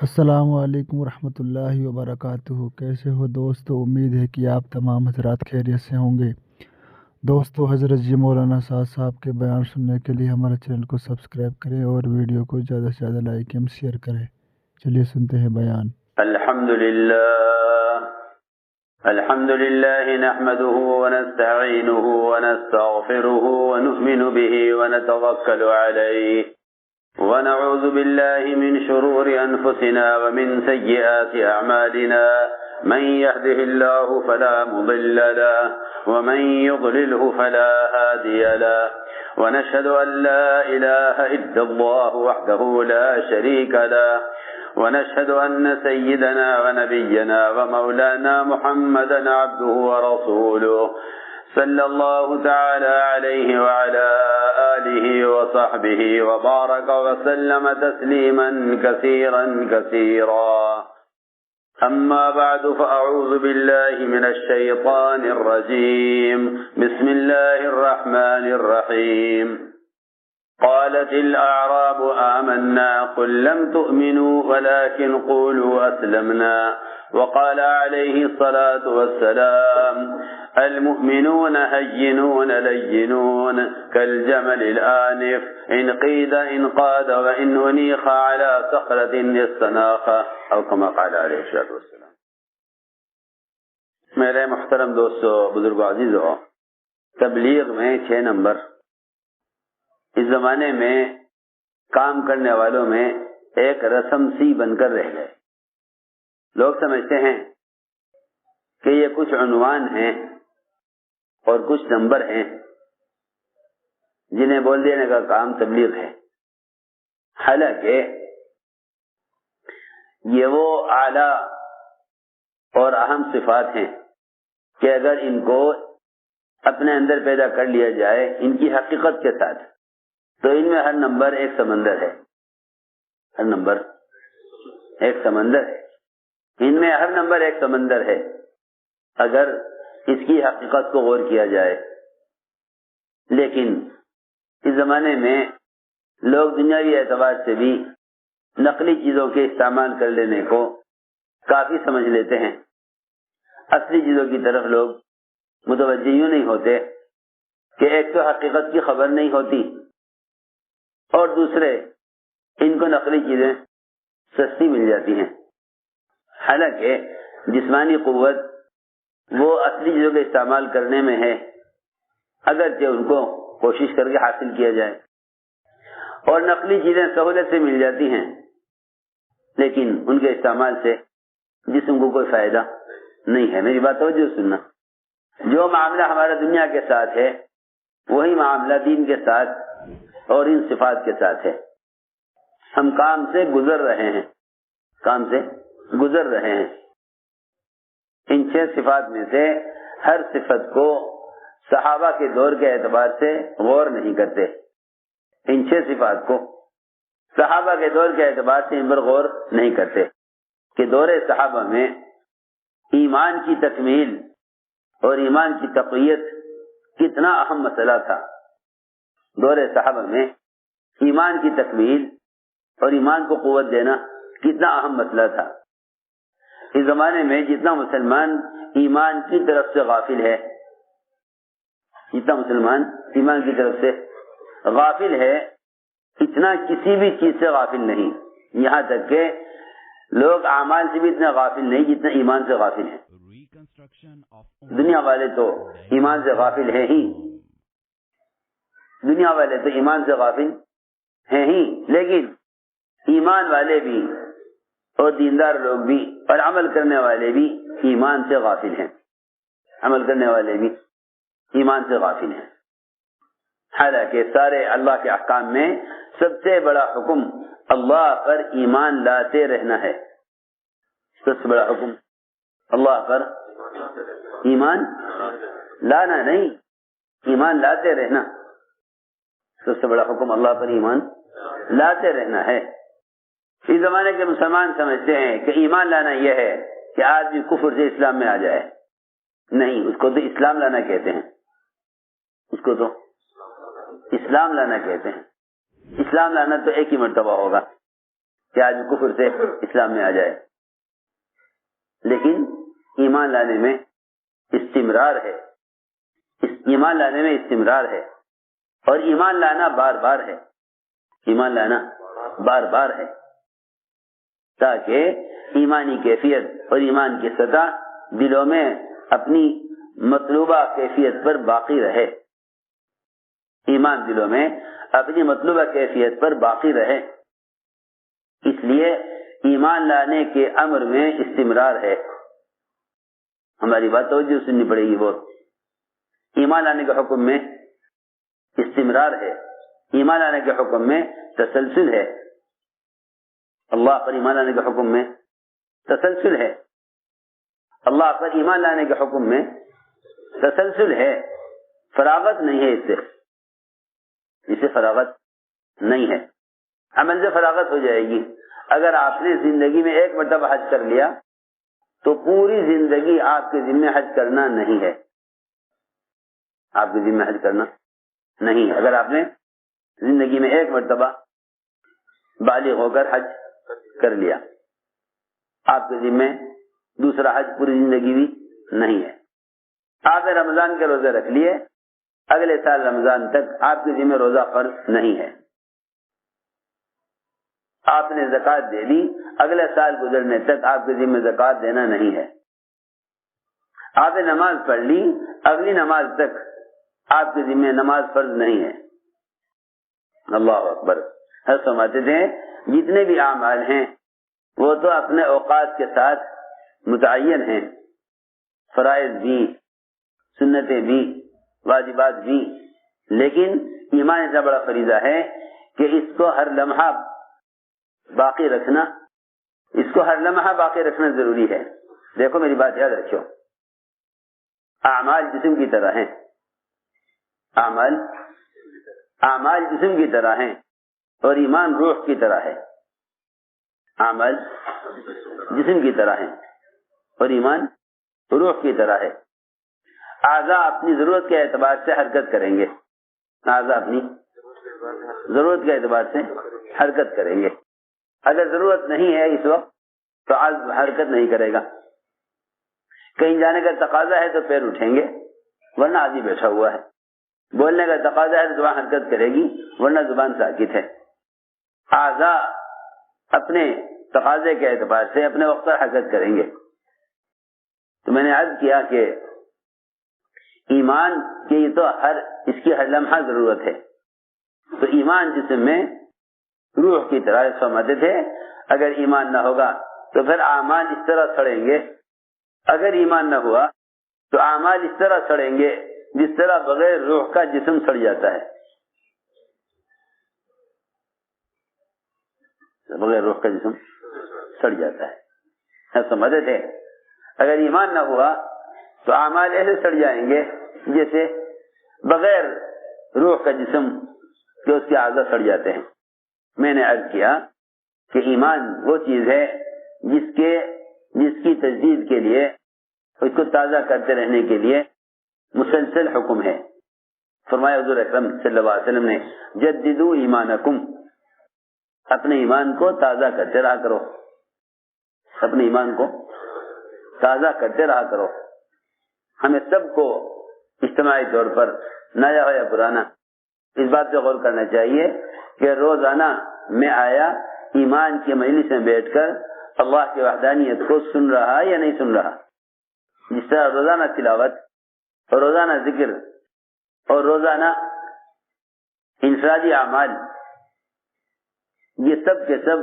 السلام علیکم ورحمۃ اللہ وبرکاتہ۔ کیسے ہو دوستو؟ امید ہے کہ آپ تمام حضرات خیریت سے ہوں گے۔ دوستو، حضرت جی مولانا سعد صاحب کے بیان سننے کے لیے ہمارے چینل کو سبسکرائب کریں اور ویڈیو کو زیادہ سے زیادہ لائک اور شیئر کریں۔ چلیے سنتے ہیں بیان۔ الحمد لله نحمده ونستعينه ونستغفره ونؤمن به ونتوكل عليه ونعوذ بالله من شرور أنفسنا ومن سيئات أعمالنا، من يهده الله فلا مضل له ومن يضلله فلا هادي له، ونشهد أن لا إله إلا الله وحده لا شريك له، ونشهد أن سيدنا ونبينا ومولانا محمدا عبده ورسوله، صلى الله تعالى عليه وعلى آله وصحبه وبارك وسلم تسليما كثيرا كثيرا. أما بعد، فأعوذ بالله من الشيطان الرجيم. بسم الله الرحمن الرحيم. قالت الأعراب آمنا قل لم تؤمنوا ولكن قولوا أسلمنا، وقال عليه الصلاة والسلام المؤمنون هينون لينون كالجمل الآنف إن قيد إن قاد وإن أنيخ على صخرة استناخ، أو كما قال عليه الصلاة والسلام. میرے محترم دوستو، بزرگ عزیزو، تبلیغ میں 6 نمبر اس زمانے میں کام کرنے والوں میں ایک رسم سی بن کر رہ گئے۔ لوگ سمجھتے ہیں کہ یہ کچھ عنوان ہیں اور کچھ نمبر ہیں جنہیں بول دینے کا کام تبلیغ ہے، حالانکہ یہ وہ اعلیٰ اور اہم صفات ہیں کہ اگر ان کو اپنے اندر پیدا کر لیا جائے ان کی حقیقت کے ساتھ، تو ان میں ہر نمبر ایک سمندر ہے، ہر نمبر ایک سمندر ہے، ان میں ہر نمبر ایک سمندر ہے اگر اس کی حقیقت کو غور کیا جائے۔ لیکن اس زمانے میں لوگ دنیاوی اعتبار سے بھی نقلی چیزوں کے استعمال کر لینے کو کافی سمجھ لیتے ہیں، اصلی چیزوں کی طرف لوگ متوجہ یوں نہیں ہوتے کہ ایک تو حقیقت کی خبر نہیں ہوتی اور دوسرے ان کو نقلی چیزیں سستی مل جاتی ہیں، حالانکہ جسمانی قوت وہ اصلی چیزوں کے استعمال کرنے میں ہے، اگرچہ ان کو کوشش کر کے حاصل کیا جائے، اور نقلی چیزیں سہولت سے مل جاتی ہیں لیکن ان کے استعمال سے جسم کو کوئی فائدہ نہیں ہے۔ میری بات توجہ سننا، جو معاملہ ہمارا دنیا کے ساتھ ہے وہی معاملہ دین کے ساتھ اور ان صفات کے ساتھ ہے۔ ہم کام سے گزر رہے ہیں، کام سے گزر رہے ہیں۔ ان 6 صفات میں سے ہر صفت کو صحابہ کے دور کے اعتبار سے غور نہیں کرتے، ان 6 صفات کو صحابہ کے دور کے اعتبار سے ان پر غور نہیں کرتے کہ دور صحابہ میں ایمان کی تکمیل اور ایمان کی تقویت کتنا اہم مسئلہ تھا۔ دور صحابہ میں ایمان کی تکمیل اور ایمان کو قوت دینا کتنا اہم مسئلہ تھا۔ اس زمانے میں جتنا مسلمان ایمان کی طرف سے غافل ہے، جتنا مسلمان ایمان کی طرف سے غافل ہے، اتنا کسی بھی چیز سے غافل نہیں، یہاں تک کہ لوگ اعمال سے بھی اتنا غافل نہیں جتنا ایمان سے غافل ہیں۔ دنیا والے تو ایمان سے غافل ہیں ہی، دنیا والے تو ایمان سے غافل ہیں ہی، لیکن ایمان والے بھی اور دیندار لوگ بھی اور عمل کرنے والے بھی ایمان سے غافل ہیں، عمل کرنے والے بھی ایمان سے غافل ہیں۔ حالانکہ سارے اللہ کے احکام میں سب سے بڑا حکم اللہ پر ایمان لاتے رہنا ہے، سب سے بڑا حکم اللہ پر ایمان لانا نہیں، ایمان لاتے رہنا، سب سے بڑا حکم اللہ پر ایمان لاتے رہنا ہے۔ اس زمانے کے مسلمان سمجھتے ہیں کہ ایمان لانا یہ ہے کہ آدمی کفر سے اسلام میں آ جائے، نہیں، اس کو تو اسلام لانا کہتے ہیں، اس کو تو اسلام لانا کہتے ہیں۔ اسلام لانا تو ایک ہی مرتبہ ہوگا، کہ آج کفر سے اسلام میں آ جائے، لیکن ایمان لانے میں استمرار ہے، ایمان لانے میں استمرار ہے، اور ایمان لانا بار بار ہے، ایمان لانا بار بار ہے، تاکہ ایمانی کیفیت اور ایمان کی سطح دلوں میں اپنی مطلوبہ کیفیت پر باقی رہے، ایمان دلوں میں اپنی مطلوبہ کیفیت پر باقی رہے۔ اس لیے ایمان لانے کے امر میں استمرار ہے۔ ہماری بات توجہ سننی پڑے گی بہت۔ ایمان لانے کے حکم میں استمرار ہے، ایمان لانے کے حکم میں تسلسل ہے، اللہ پر ایمان لانے کے حکم میں تسلسل ہے، اللہ پر ایمان لانے کے حکم میں تسلسل ہے، فراغت نہیں ہے، اس سے فراغت نہیں ہے، عمل سے فراغت ہو جائے گی۔ اگر آپ نے زندگی میں ایک مرتبہ حج کر لیا تو پوری زندگی آپ کے ذمہ حج کرنا نہیں ہے، آپ کے ذمہ حج کرنا نہیں ہے۔ اگر آپ نے زندگی میں ایک مرتبہ بالغ ہو کر حج کر لیا، آپ کے ذمہ دوسرا حج پوری زندگی بھی نہیں ہے۔ آپ نے رمضان کے روزے رکھ لیے، اگلے سال رمضان تک آپ کے ذمہ روزہ فرض نہیں ہے۔ آپ نے زکوٰۃ دے دی، اگلے سال گزرنے تک آپ کے ذمہ زکوٰۃ دینا نہیں ہے۔ آپ نے نماز پڑھ لی، اگلی نماز تک آپ کے ذمہ نماز فرض نہیں ہے۔ اللہ اکبر۔ حضرت فرماتے تھے جتنے بھی اعمال ہیں وہ تو اپنے اوقات کے ساتھ متعین ہیں، فرائض بھی، سنتیں بھی، واجبات بھی، لیکن ایمان اتنا بڑا فریضہ ہے کہ اس کو ہر لمحہ باقی رکھنا، اس کو ہر لمحہ باقی رکھنا ضروری ہے۔ دیکھو میری بات یاد رکھو، اعمال جسم کی طرح ہیں، اعمال جسم کی طرح ہیں اور ایمان روح کی طرح ہے۔ اعمال جسم کی طرح ہیں اور ایمان روح کی طرح ہے۔ اعضاء اپنی ضرورت کے اعتبار سے حرکت کریں گے، اعضاء اپنی ضرورت کے اعتبار سے حرکت کریں گے۔ اگر ضرورت نہیں ہے اس وقت تو عضو حرکت نہیں کرے گا، کہیں جانے کا تقاضا ہے تو پیر اٹھیں گے، ورنہ آدمی بیٹھا ہوا ہے، بولنے کا تقاضا ہے تو زبان حرکت کرے گی، ورنہ زبان ساکت ہے۔ اعضاء اپنے تقاضے کے اعتبار سے اپنے وقت پر حرکت کریں گے۔ تو میں نے عرض کیا کہ ایمان کی تو اس کی ہر لمحہ ضرورت ہے، تو ایمان جسم میں روح کی طرح فرماتے تھے اگر ایمان نہ ہوگا تو پھر اعمال اس طرح سڑیں گے، اگر ایمان نہ ہوا تو اعمال اس طرح سڑیں گے جس طرح بغیر روح کا جسم سڑ جاتا ہے، بغیر روح کا جسم سڑ جاتا ہے۔ سمجھتے تھے اگر ایمان نہ ہوا تو اعمال ایسے سڑ جائیں گے جیسے بغیر روح کا جسم کہ اس کے اعضاء سڑ جاتے ہیں۔ میں نے عرض کیا کہ ایمان وہ چیز ہے جس کی تجدید کے لیے، اس کو تازہ کرتے رہنے کے لیے مسلسل حکم ہے۔ فرمایا حضور اکرم صلی اللہ علیہ وسلم نے جددوا ایمانکم، اپنے ایمان کو تازہ کرتے رہا کرو، اپنے ایمان کو تازہ کرتے رہا کرو۔ ہمیں سب کو اجتماعی طور پر نیا ہو یا پرانا اس بات پہ غور کرنا چاہیے کہ روزانہ میں آیا ایمان کی مجلس میں بیٹھ کر اللہ کی وحدانیت کو سن رہا یا نہیں سن رہا۔ جس طرح روزانہ تلاوت اور روزانہ ذکر اور روزانہ انفرادی اعمال یہ سب کے سب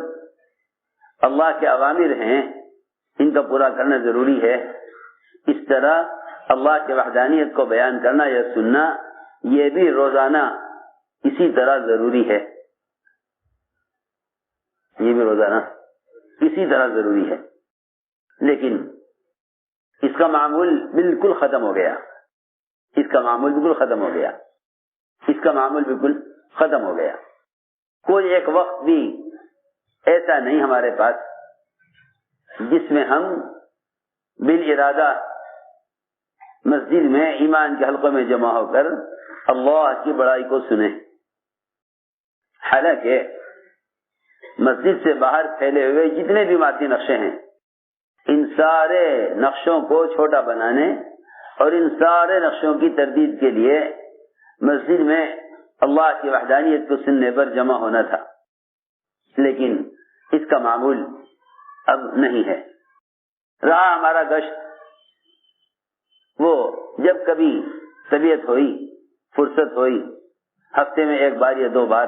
اللہ کے اوامر ہیں، ان کا پورا کرنا ضروری ہے، اس طرح اللہ کی وحدانیت کو بیان کرنا یا سننا یہ بھی روزانہ اسی طرح ضروری ہے، یہ بھی روزانہ اسی طرح ضروری ہے۔ لیکن اس کا معمول بالکل ختم ہو گیا، اس کا معمول بالکل ختم ہو گیا، اس کا معمول بالکل ختم ہو گیا۔ کوئی ایک وقت بھی ایسا نہیں ہمارے پاس جس میں ہم بالارادہ مسجد میں ایمان کے حلقوں میں جمع ہو کر اللہ کی بڑائی کو سنیں۔ حالانکہ مسجد سے باہر پھیلے ہوئے جتنے بھی مادی نقشے ہیں، ان سارے نقشوں کو چھوٹا بنانے اور ان سارے نقشوں کی تردید کے لیے مسجد میں اللہ کی وحدانیت کو سننے پر جمع ہونا تھا، لیکن اس کا معمول اب نہیں ہے۔ رہا ہمارا گشت، وہ جب کبھی طبیعت ہوئی، فرصت ہوئی، ہفتے میں ایک بار یا 2 بار،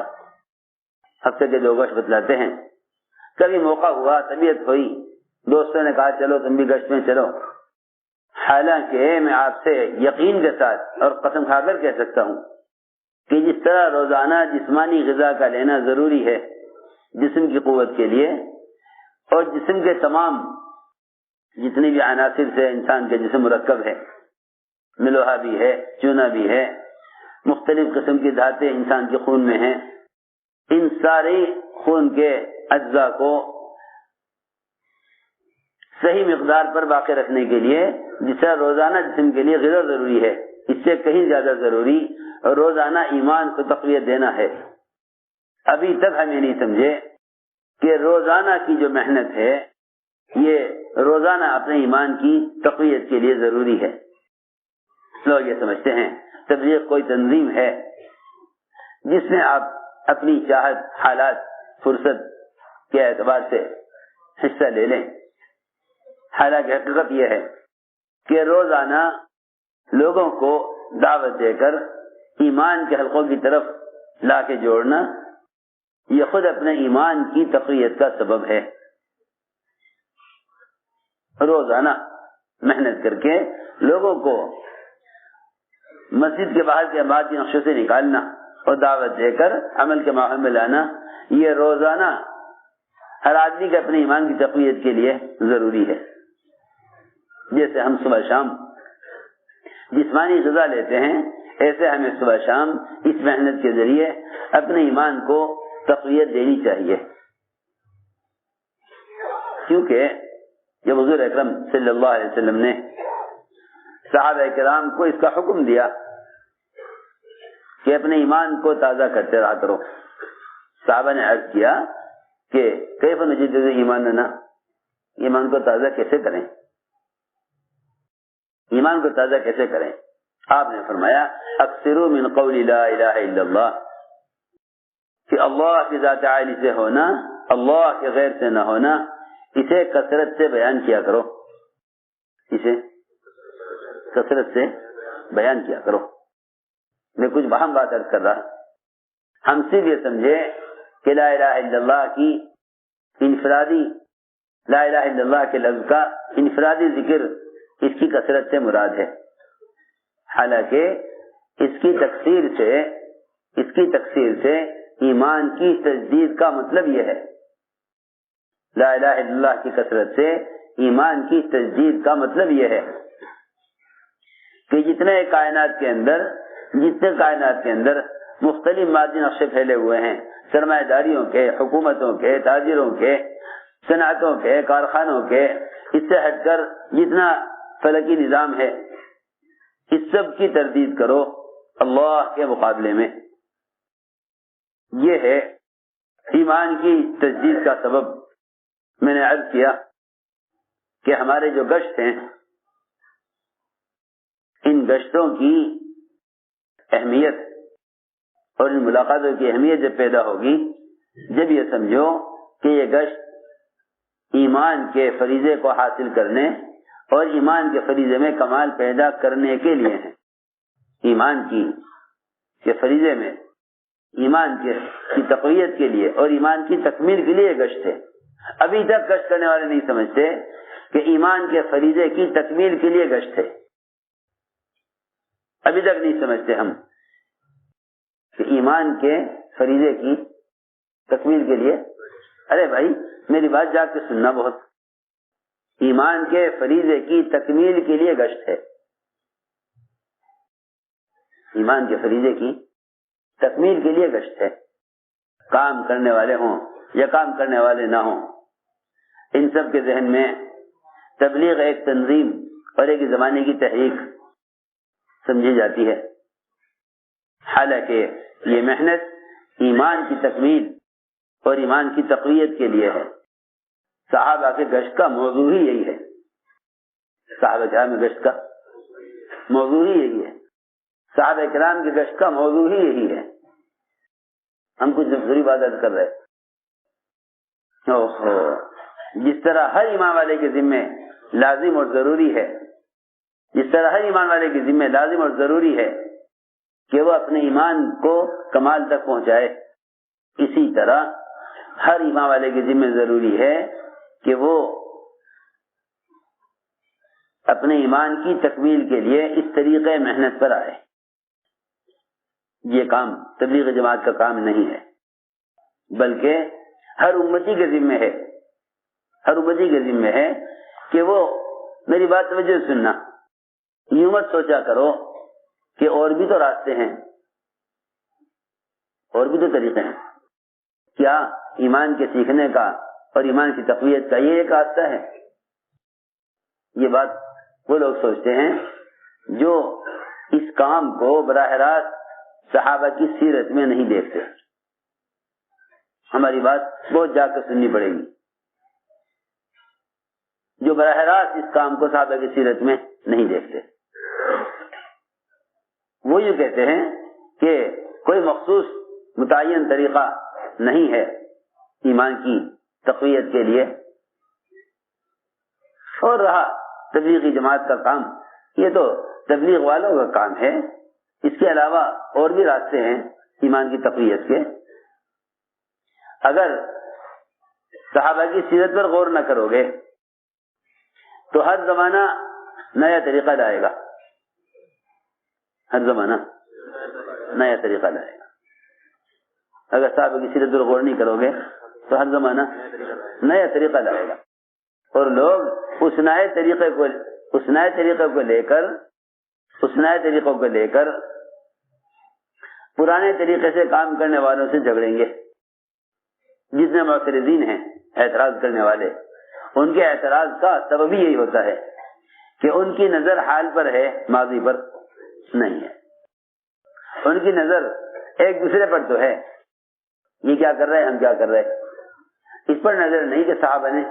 ہفتے کے 2 گشت بتلاتے ہیں، کبھی موقع ہوا، طبیعت ہوئی، دوستوں نے کہا چلو تم بھی گشت میں چلو۔ حالانکہ میں آپ سے یقین کے ساتھ اور قسم کھا کر کہہ سکتا ہوں کہ جس طرح روزانہ جسمانی غذا کا لینا ضروری ہے جسم کی قوت کے لیے، اور جسم کے تمام جتنی بھی عناصر سے انسان کے جسم مرکب ہے، ملوہا بھی ہے، چونا بھی ہے، مختلف قسم کی دھاتیں انسان کے خون میں ہیں، ان سارے خون کے اجزاء کو صحیح مقدار پر باقی رکھنے کے لیے جس طرح روزانہ جسم کے لیے غذا ضروری ہے، اس سے کہیں زیادہ ضروری روزانہ ایمان کو تقویت دینا ہے۔ ابھی تک ہمیں نہیں سمجھے کہ روزانہ کی جو محنت ہے یہ روزانہ اپنے ایمان کی تقویت کے لیے ضروری ہے۔ لوگ یہ سمجھتے ہیں تبلیغ کوئی تنظیم ہے جس میں آپ اپنی چاہت، حالات، فرصت کے اعتبار سے حصہ لے لیں، حالانکہ حقیقت یہ ہے کہ روزانہ لوگوں کو دعوت دے کر ایمان کے حلقوں کی طرف لا کے جوڑنا یہ خود اپنے ایمان کی تقویت کا سبب ہے۔ روزانہ محنت کر کے لوگوں کو مسجد کے باہر کے مادی نقشوں سے نکالنا اور دعوت دے کر عمل کے ماحول میں لانا، یہ روزانہ ہر آدمی کے اپنے ایمان کی تقویت کے لیے ضروری ہے۔ جیسے ہم صبح شام جسمانی غذا لیتے ہیں، ایسے ہمیں صبح شام اس محنت کے ذریعے اپنے ایمان کو تقویت دینی چاہیے، کیونکہ جب حضور اکرم صلی اللہ علیہ وسلم نے صحابہ کرام کو اس کا حکم دیا کہ اپنے ایمان کو تازہ کرتے رہا کرو، صحابہ نے عرض کیا کہ کیف نجدد ایماننا، ایمان کو تازہ کیسے کریں، ایمان کو تازہ کیسے کریں؟ آپ نے فرمایا اکثروا من قول لا الہ الا اللہ، کہ اللہ کی ذات عالی سے ہونا، اللہ کے غیر سے نہ ہونا، اسے کثرت سے بیان کیا کرو، اسے کثرت سے بیان کیا کرو۔ میں کچھ بہم بات عرض کر رہا، ہم صرف یہ سمجھے کہ لا الہ الا اللہ کی انفرادی، لا الہ الا اللہ کے لفظ کا انفرادی ذکر اس کی کثرت سے مراد ہے، حالانکہ اس کی تکثیر سے ایمان کی تجدید کا مطلب یہ ہے، لا الہ الا اللہ کی کثرت سے ایمان کی تجدید کا مطلب یہ ہے کہ جتنے کائنات کے اندر مختلف مادی نقشے پھیلے ہوئے ہیں، سرمایہ داریوں کے، حکومتوں کے، تاجروں کے، صنعتوں کے، کارخانوں کے، اس سے ہٹ کر جتنا فلکی نظام ہے، اس سب کی تردید کرو اللہ کے مقابلے میں۔ یہ ہے ایمان کی تجدید کا سبب۔ میں نے عرض کیا کہ ہمارے جو گشت ہیں، ان گشتوں کی اہمیت اور ان ملاقاتوں کی اہمیت جب پیدا ہوگی، جب یہ سمجھو کہ یہ گشت ایمان کے فریضے کو حاصل کرنے اور ایمان کے فریضے میں کمال پیدا کرنے کے لیے ہیں۔ ایمان کے فریضے میں ایمان کی تقویت کے لیے اور ایمان کی تکمیل کے لیے گشت ہے۔ ابھی تک گشت کرنے والے نہیں سمجھتے کہ ایمان کے فریضے کی تکمیل کے لیے گشت ہے، ابھی تک نہیں سمجھتے ہم کہ ایمان کے فریضے کی تکمیل کے لیے، ارے بھائی میری بات جا کے سننا، بہت ایمان کے فریضے کی تکمیل کے لیے گشت ہے، ایمان کے فریضے کی تکمیل کے لیے گشت ہے۔ کام کرنے والے ہوں یا کام کرنے والے نہ ہوں، ان سب کے ذہن میں تبلیغ ایک تنظیم اور ایک زمانے کی تحریک سمجھی جاتی ہے، حالانکہ یہ محنت ایمان کی تکمیل اور ایمان کی تقویت کے لیے ہے۔ صحابہ کے گشت کا موضوع ہی یہی ہے، صحابہ کرام کے گشت کا موضوع ہی یہی ہے، صحابہ کرام کے گشت کا موضوع ہی یہی ہے۔ ہم کچھ دوسری بات کر رہے، جس طرح ہر ایمان والے کے ذمے لازم اور ضروری ہے، جس طرح ہر ایمان والے کے ذمے لازم اور ضروری ہے کہ وہ اپنے ایمان کو کمال تک پہنچائے، اسی طرح ہر ایمان والے کے ذمے ضروری ہے کہ وہ اپنے ایمان کی تکمیل کے لیے اس طریقے محنت پر آئے۔ یہ کام تبلیغ جماعت کا کام نہیں ہے، بلکہ ہر امتی کے ذمے ہے، ہر امتی کے ذمے ہے کہ وہ، میری بات توجہ سننا، یوں مت سوچا کرو کہ اور بھی تو راستے ہیں، اور بھی تو طریقے ہیں۔ کیا ایمان کے سیکھنے کا اور ایمان کی تقویت کا یہ ایک راستہ ہے؟ یہ بات وہ لوگ سوچتے ہیں جو اس کام کو براہ راست صحابہ کی سیرت میں نہیں دیکھتے۔ ہماری بات بہت جا کر سننی پڑے گی۔ جو براہ راست اس کام کو صحابہ کی سیرت میں نہیں دیکھتے، وہ یہ کہتے ہیں کہ کوئی مخصوص متعین طریقہ نہیں ہے ایمان کی تقویت کے لیے، اور رہا تبلیغی جماعت کا کام، یہ تو تبلیغ والوں کا کام ہے، اس کے علاوہ اور بھی راستے ہیں ایمان کی تقویت کے۔ اگر صحابہ کی سیرت پر غور نہ کرو گے تو ہر زمانہ نیا طریقہ لائے گا، ہر زمانہ نیا طریقہ لائے گا۔ اگر صحابہ کی سیرت پر غور نہیں کرو گے تو ہر زمانہ نیا طریقہ لائے گا، اور لوگ اس نئے طریقے کو لے کر پرانے طریقے سے کام کرنے والوں سے جھگڑیں گے۔ جتنے معترضین ہیں، اعتراض کرنے والے، ان کے اعتراض کا سبب ہی یہی ہوتا ہے کہ ان کی نظر حال پر ہے، ماضی پر نہیں ہے۔ ان کی نظر ایک دوسرے پر تو ہے، یہ کیا کر رہے ہیں، ہم کیا کر رہے ہیں، اس پر نظر نہیں کہ صحابہ نے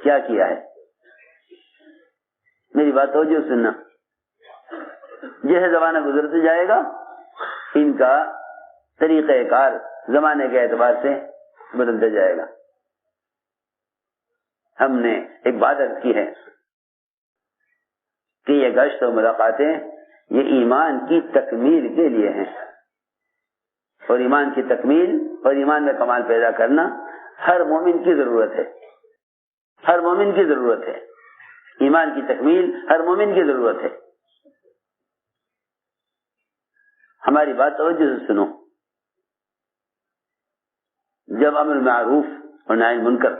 کیا کیا ہے۔ میری بات توجہ سننا، جیسے زمانہ گزرتے جائے گا ان کا طریقہ کار زمانے کے اعتبار سے بدلتا جائے گا۔ ہم نے ایک بات عرض کی ہے کہ یہ گشت و ملاقاتیں یہ ایمان کی تکمیل کے لیے ہیں، اور ایمان کی تکمیل اور ایمان میں کمال پیدا کرنا ہر مومن کی ضرورت ہے، ہر مومن کی ضرورت ہے، ایمان کی تکمیل ہر مومن کی ضرورت ہے۔ ہماری بات توجہ سے سنو، جب امر معروف اور نہی منکر،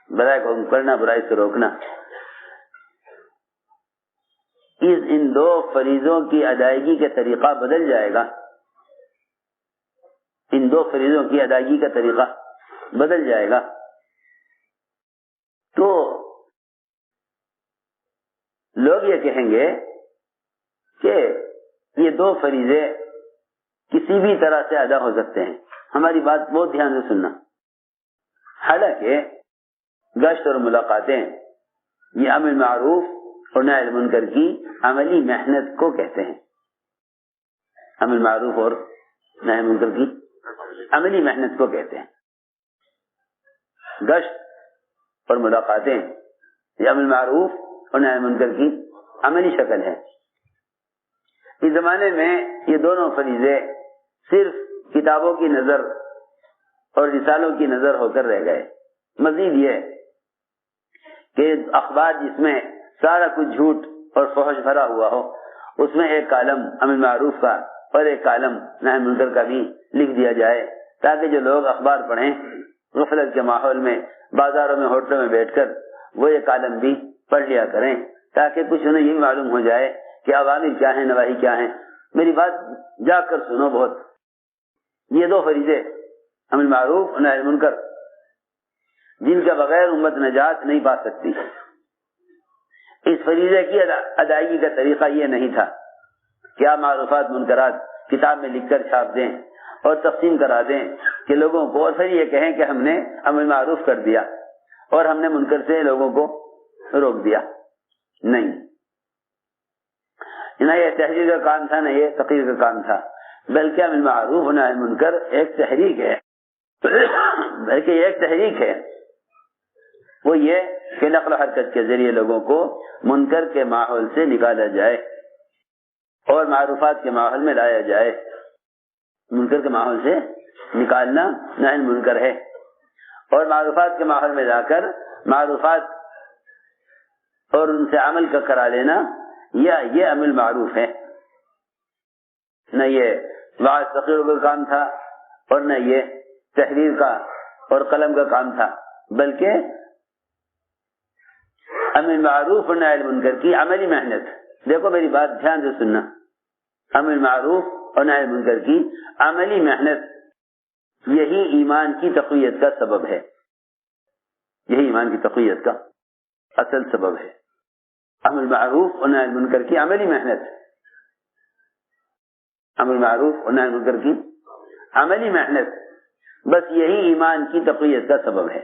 برائی کو حکم کرنا، برائی سے روکنا، ان دو فریضوں کی ادائیگی کا طریقہ بدل جائے گا، ان دو فریضوں کی ادائیگی کا طریقہ بدل جائے گا، تو لوگ یہ کہیں گے کہ یہ دو فریضے کسی بھی طرح سے ادا ہو سکتے ہیں۔ ہماری بات بہت دھیان سے سننا، حالانکہ گشت اور ملاقاتیں یہ امر معروف اور نہی منکر کی عملی محنت کو کہتے ہیں، امر معروف اور نہی منکر کی عملی محنت کو کہتے ہیں۔ گشت اور ملاقاتیں یہ امر معروف اور نہی منکر کی عملی شکل ہے۔ اس زمانے میں یہ دونوں فریضے صرف کتابوں کی نظر اور رسالوں کی نظر ہو کر رہ گئے۔ مزید یہ کہ اخبار جس میں سارا کچھ جھوٹ اور فحش بھرا ہوا ہو، اس میں ایک کالم امر معروف کا اور ایک کالم نہی منکر کا بھی لکھ دیا جائے، تاکہ جو لوگ اخبار پڑھیں غفلت کے ماحول میں، بازاروں میں، ہوٹلوں میں بیٹھ کر وہ یہ کالم بھی پڑھ لیا کریں، تاکہ کچھ انہیں یہ معلوم ہو جائے کہ عوامر کیا ہیں، نواہی کیا ہیں۔ میری بات جا کر سنو بہت، یہ دو فریضے امر معروف اور نہی منکر جن کے بغیر امت نجات نہیں پا سکتی، اس فریضے کی ادائیگی کا طریقہ یہ نہیں تھا کہ آپ معروفات منکرات کتاب میں لکھ کر چھاپ دیں اور تقسیم کرا دیں کہ لوگوں کو اور پھر یہ کہیں کہ ہم نے امر معروف کر دیا اور ہم نے منکر سے لوگوں کو روک دیا. نہیں، نہ یہ تحریر کا کام تھا، نہ یہ تقریر کا کام تھا، بلکہ امر معروف و نہی عن منکر ایک تحریک ہے. بلکہ یہ ایک تحریک ہے، وہ یہ کہ نقل و حرکت کے ذریعے لوگوں کو منکر کے ماحول سے نکالا جائے اور معروفات کے ماحول میں لایا جائے. منکر کے ماحول سے نکالنا نہی عن منکر ہے، اور معروفات کے ماحول میں لا کر معروفات اور ان سے عمل کا کرا لینا یہ عمل معروف ہے. نہ یہ واعظ تقریر کا کام تھا اور نہ یہ تحریر کا اور قلم کا کام تھا، بلکہ امر معروف اور نہی عن منکر کی عملی محنت. دیکھو میری بات دھیان سے سننا، امر معروف اور نہی عن منکر کی عملی محنت یہی ایمان کی تقویت کا سبب ہے. یہی ایمان کی تقویت کا اصل سبب ہے. امر معروف اور نہی عن منکر کی عملی محنت، امر معروف اور نہی عن منکر کی عملی محنت، بس یہی ایمان کی تقویت کا سبب ہے.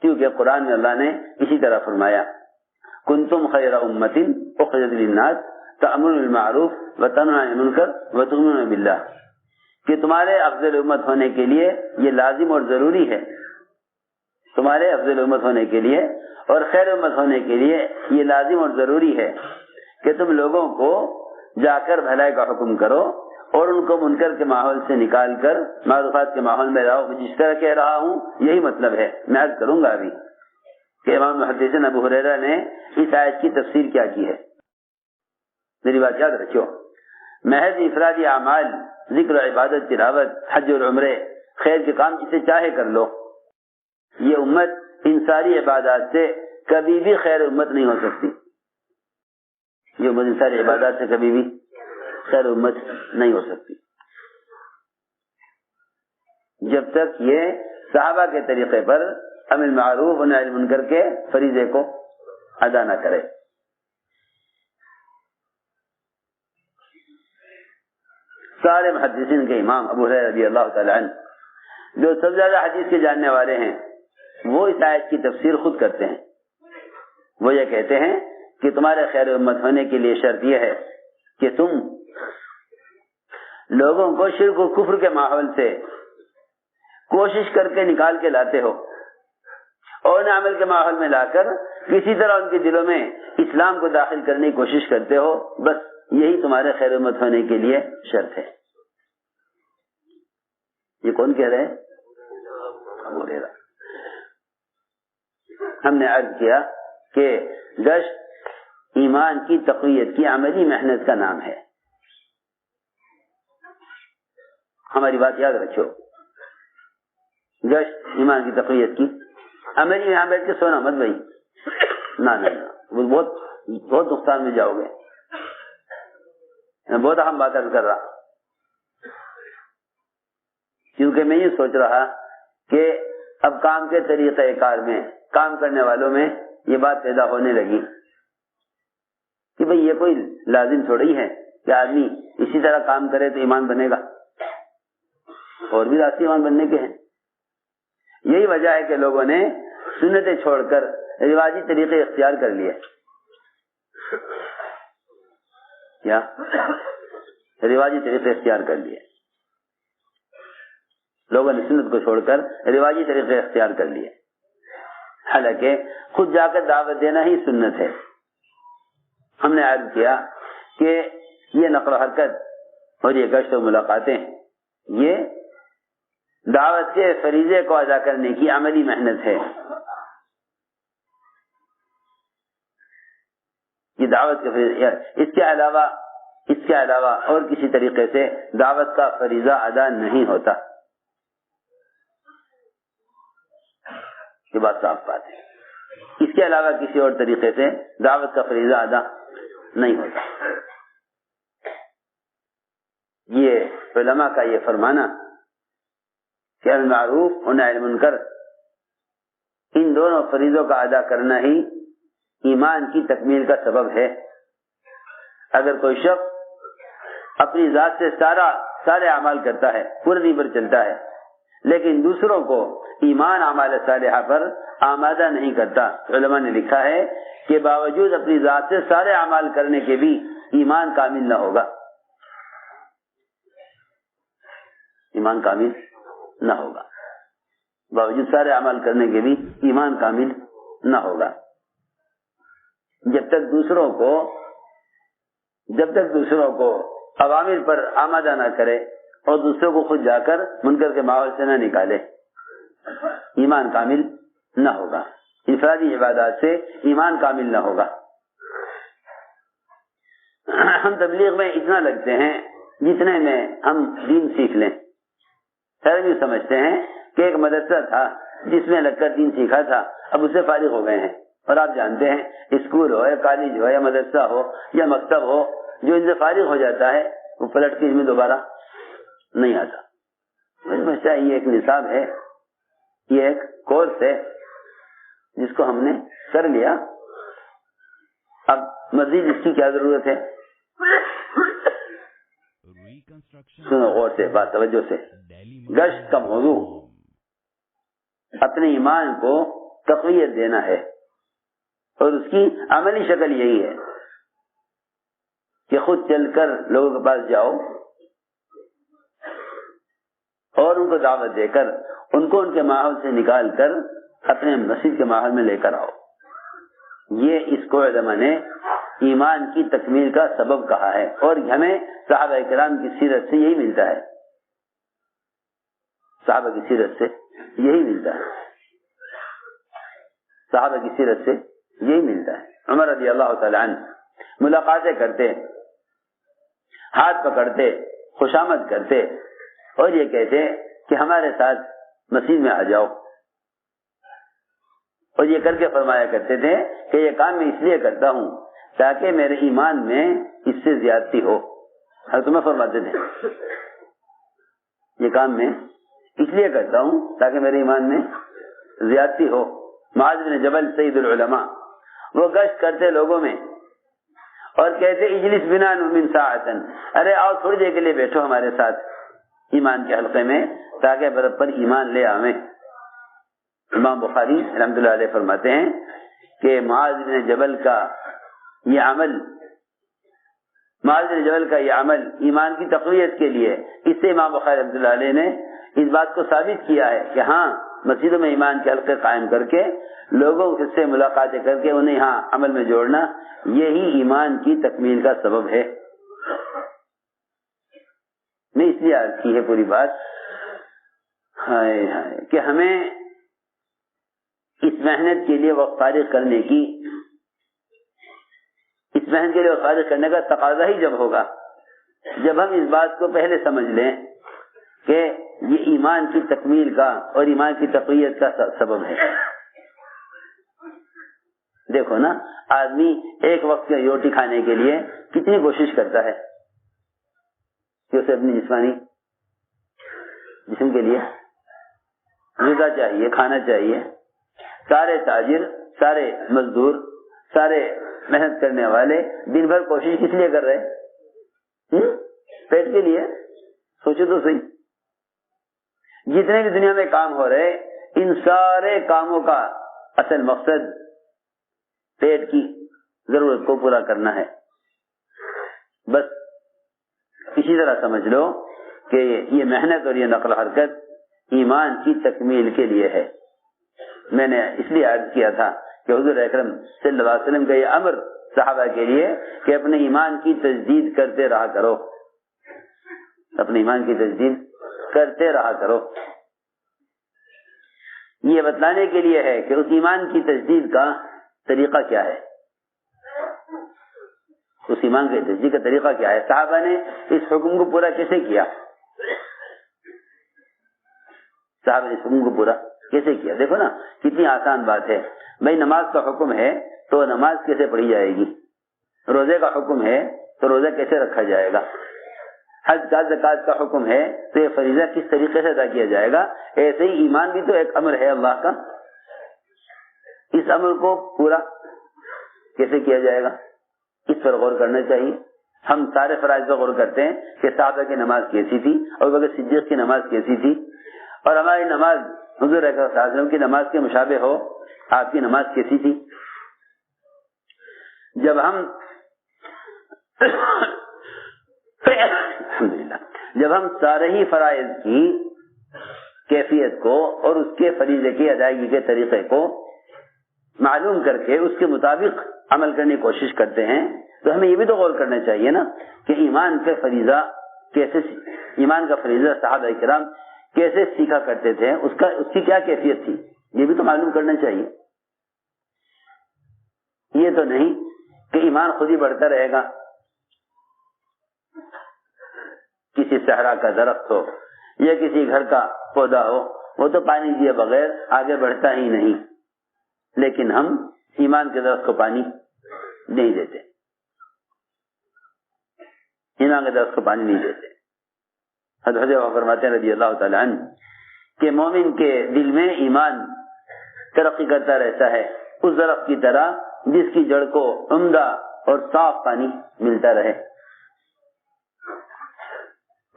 کیونکہ قرآن میں اللہ نے اسی طرح فرمایا کنتم خیر امۃ اخرجت للناس تأمرون بالمعروف وتنهون عن المنکر وتؤمنون باللہ، کہ تمہارے افضل امت ہونے کے لیے یہ لازم اور ضروری ہے، تمہارے افضل امت ہونے کے لیے اور خیر امت ہونے کے لیے یہ لازم اور ضروری ہے کہ تم لوگوں کو جا کر بھلائی کا حکم کرو اور ان کو منکر کے ماحول سے نکال کر معروفات کے ماحول میں لاؤ. جس طرح کہہ رہا ہوں یہی مطلب ہے. میں عرض کروں گا ابھی کہ امام محدثین ابو ہریرہ نے اس آیت کی تفسیر کیا کی ہے. میری بات یاد رکھو، محض افرادی اعمال، ذکر و عبادت، تلاوت، حج اور عمرے، خیر کے کام جسے چاہے کر لو، یہ امت ان ساری عبادات سے کبھی بھی خیر امت نہیں ہو سکتی. یہ امت ان ساری عبادات سے کبھی بھی خیر امت نہیں ہو سکتی جب تک یہ صحابہ کے طریقے پر امر معروف و نہی عن منکر کے فریضے کو ادا نہ کرے. سارے محدثین کے امام ابو ہریرہ رضی اللہ تعالی عنہ جو سب سے زیادہ حدیث کے جاننے والے ہیں، وہ اس آیت کی تفسیر خود کرتے ہیں. وہ یہ کہتے ہیں کہ تمہارے خیر امت ہونے کے لیے شرط یہ ہے کہ تم لوگوں کو شرک و کفر کے ماحول سے کوشش کر کے نکال کے لاتے ہو اور عمل کے ماحول میں لا کر کسی طرح ان کے دلوں میں اسلام کو داخل کرنے کی کوشش کرتے ہو. بس یہی تمہارے خیر امت ہونے کے لیے شرط ہے. یہ کون کہہ رہے ہیں؟ ابو ہریرہ. ہم نے عرض کیا کہ گشت ایمان کی تقویت کی عملی محنت کا نام ہے. ہماری بات یاد رکھو، گشت ایمان کی تقویت کی عملی میں بیٹھ کے سونا مت بھائی، نہ بہت نقصان میں جاؤ گے. میں بہت اہم بات کر رہا، کیونکہ میں یہ سوچ رہا کہ اب کام کے طریقہ کار میں، کام کرنے والوں میں یہ بات پیدا ہونے لگی کہ بھئی یہ کوئی لازم تھوڑی ہے کہ آدمی اسی طرح کام کرے تو ایمان بنے گا. اور بھی راستے ایمان بننے کے ہیں. یہی وجہ ہے کہ لوگوں نے سنتیں چھوڑ کر رواجی طریقے اختیار کر لیے. کیا رواجی طریقے اختیار کر لیے لوگوں نے، سنت کو چھوڑ کر رواجی طریقے اختیار کر لیے، حالانکہ خود جا کر دعوت دینا ہی سنت ہے. ہم نے عرض کیا کہ یہ نقل و حرکت اور یہ گشت و ملاقاتیں یہ دعوت کے فریضے کو ادا کرنے کی عملی محنت ہے. یہ دعوت کے فریضے، اس کے علاوہ اور کسی طریقے سے دعوت کا فریضہ ادا نہیں ہوتا. یہ بات صاف بات ہے. اس کے علاوہ کسی اور طریقے سے دعوت کا فریضہ ادا نہیں ہوتا. یہ علماء کا یہ فرمانا کہ المعروف و نہی عن المنکر، ان دونوں فریضوں کا ادا کرنا ہی ایمان کی تکمیل کا سبب ہے. اگر کوئی شخص اپنی ذات سے سارا سارے اعمال کرتا ہے، پورے دن پر چلتا ہے، لیکن دوسروں کو ایمان اعمال صالحہ پر آمادہ نہیں کرتا. علماء نے لکھا ہے کہ باوجود اپنی ذات سے سارے اعمال کرنے کے بھی ایمان کامل نہ ہوگا، ایمان کامل نہ ہوگا، باوجود سارے اعمال کرنے کے بھی ایمان کامل نہ ہوگا. جب تک دوسروں کو عوامر پر آمادہ نہ کرے اور دوسروں کو خود جا کر منکر کے ماحول سے نہ نکالے، ایمان کامل نہ ہوگا. انفرادی عبادات سے ایمان کامل نہ ہوگا. ہم تبلیغ میں اتنا لگتے ہیں جتنے میں ہم دین سیکھ لیں. سر بھی سمجھتے ہیں کہ ایک مدرسہ تھا جس میں لگ کر دین سیکھا تھا، اب اس سے فارغ ہو گئے ہیں. اور آپ جانتے ہیں اسکول ہو یا کالج ہو یا مدرسہ ہو یا مکتب ہو، جو ان سے فارغ ہو جاتا ہے وہ پلٹ کے اس میں دوبارہ نہیں آتا. سمجھتا ہے یہ ایک نصاب ہے، یہ ایک کورس ہے جس کو ہم نے کر لیا، اب مزید اس کی کیا ضرورت ہے. سنو غور سے، بات توجہ سے. گشت کا موضوع اپنے ایمان کو تقویت دینا ہے، اور اس کی عملی شکل یہی ہے کہ خود چل کر لوگوں کے پاس جاؤ اور ان کو دعوت دے کر ان کو ان کے ماحول سے نکال کر اپنے مسجد کے ماحول میں لے کر آؤ. یہ اس کو علماء نے ایمان کی تکمیل کا سبب کہا ہے، اور ہمیں صحابہ کرام کی سیرت سے یہی ملتا ہے، صحابہ کی سیرت سے یہی ملتا ہے، صحابہ کی سیرت سے یہی ملتا ہے. عمر رضی اللہ تعالی عنہ ملاقاتیں کرتے، ہاتھ پکڑتے، خوشامد کرتے اور یہ کہتے کہ ہمارے ساتھ مسجد میں آ جاؤ، اور یہ کر کے فرمایا کرتے تھے کہ یہ کام میں اس لیے کرتا ہوں تاکہ میرے ایمان میں اس سے زیادتی ہو. حضرت عمر فرماتے تھے یہ کام میں اس لیے کرتا ہوں تاکہ میرے ایمان میں زیادتی ہو. معاذ بن جبل سید العلماء وہ گشت کرتے لوگوں میں اور کہتے اجلس بنا من ساعتن، ارے آؤ تھوڑی دیر کے لیے بیٹھو ہمارے ساتھ ایمان کے حلقے میں تاکہ برابر ایمان لے آویں. امام بخاری رحمۃ اللہ علیہ فرماتے ہیں کہ معاذ بن جبل کا یہ عمل ایمان کی تقویت کے لیے، اس سے امام بخاری رحمۃ اللہ علیہ نے اس بات کو ثابت کیا ہے کہ ہاں مسجدوں میں ایمان کے حلقے قائم کر کے لوگوں سے ملاقاتیں کر کے انہیں ہاں عمل میں جوڑنا، یہی ایمان کی تکمیل کا سبب ہے. میں اس لیے عرض کی ہے پوری بات کہ ہمیں اس محنت کے لیے وقت فارغ کرنے کی، اس محنت کے لیے وقت فارغ کرنے کا تقاضا ہی جب ہوگا جب ہم اس بات کو پہلے سمجھ لیں کہ یہ ایمان کی تکمیل کا اور ایمان کی تقویت کا سبب ہے. دیکھو نا، آدمی ایک وقت کی روٹی کھانے کے لیے کتنی کوشش کرتا ہے کہ اسے اپنی جسم کے لیے غذا چاہیے، کھانا چاہیے. سارے تاجر، سارے مزدور، سارے محنت کرنے والے دن بھر کوشش کس لیے کر رہے؟ پیٹ کے لیے. سوچو تو صحیح، جتنے بھی دنیا میں کام ہو رہے ان سارے کاموں کا اصل مقصد پیٹ کی ضرورت کو پورا کرنا ہے. بس اسی طرح سمجھ لو کہ یہ محنت اور یہ نقل حرکت ایمان کی تکمیل کے لیے ہے. میں نے اس لیے عرض کیا تھا کہ حضور اکرم صلی اللہ علیہ وسلم کا یہ امر صحابہ کے لیے کہ اپنے ایمان کی تجدید کرتے رہا کرو، اپنے ایمان کی تجدید کرتے رہا کرو. یہ بتلانے کے لیے ہے کہ اس ایمان کی تجدید کا طریقہ کیا ہے، اس ایمان کی تجدید کا طریقہ کیا ہے، صحابہ نے اس حکم کو پورا کیسے کیا، صحابہ نے اس حکم کو پورا کیسے کیا. دیکھو نا کتنی آسان بات ہے. بھائی نماز کا حکم ہے تو نماز کیسے پڑھی جائے گی، روزے کا حکم ہے تو روزہ کیسے رکھا جائے گا، حج کا زکات کا حکم ہے تو یہ فریضہ کس طریقے سے ادا کیا جائے گا. ایسے ہی ایمان بھی تو ایک امر ہے اللہ کا، اس امر کو پورا کیسے کیا جائے گا، اس پر غور کرنا چاہیے. ہم سارے فرائض پر غور کرتے ہیں کہ صحابہ کی نماز کیسی تھی، ابو بکر صدیق کی نماز کیسی تھی، اور ہماری نماز حضور اکرم صلی اللہ علیہ وسلم کی نماز کے مشابہ ہو، آپ کی نماز کیسی تھی۔ جب ہم سارے ہی فرائض کی کیفیت کو اور اس کے فریضے کی ادائیگی کے طریقے کو معلوم کر کے اس کے مطابق عمل کرنے کی کوشش کرتے ہیں، تو ہمیں یہ بھی تو غور کرنا چاہیے نا کہ ایمان کا فریضہ صحابہ کرام کیسے سیکھا کرتے تھے، اس کی کیا کیفیت تھی، یہ بھی تو معلوم کرنا چاہیے۔ یہ تو نہیں کہ ایمان خود ہی بڑھتا رہے گا، کسی صحرا کا درخت ہو یا کسی گھر کا پودا ہو، وہ تو پانی دیے بغیر آگے بڑھتا ہی نہیں، لیکن ہم ایمان کے درخت کو پانی نہیں دیتے، ایمان کے درخت کو پانی نہیں دیتے۔ حضرت فرماتے ہیں رضی اللہ تعالی عنہ کہ مومن کے دل میں ایمان ترقی کرتا رہتا ہے اس درخت کی طرح جس کی جڑ کو عمدہ اور صاف پانی ملتا رہے۔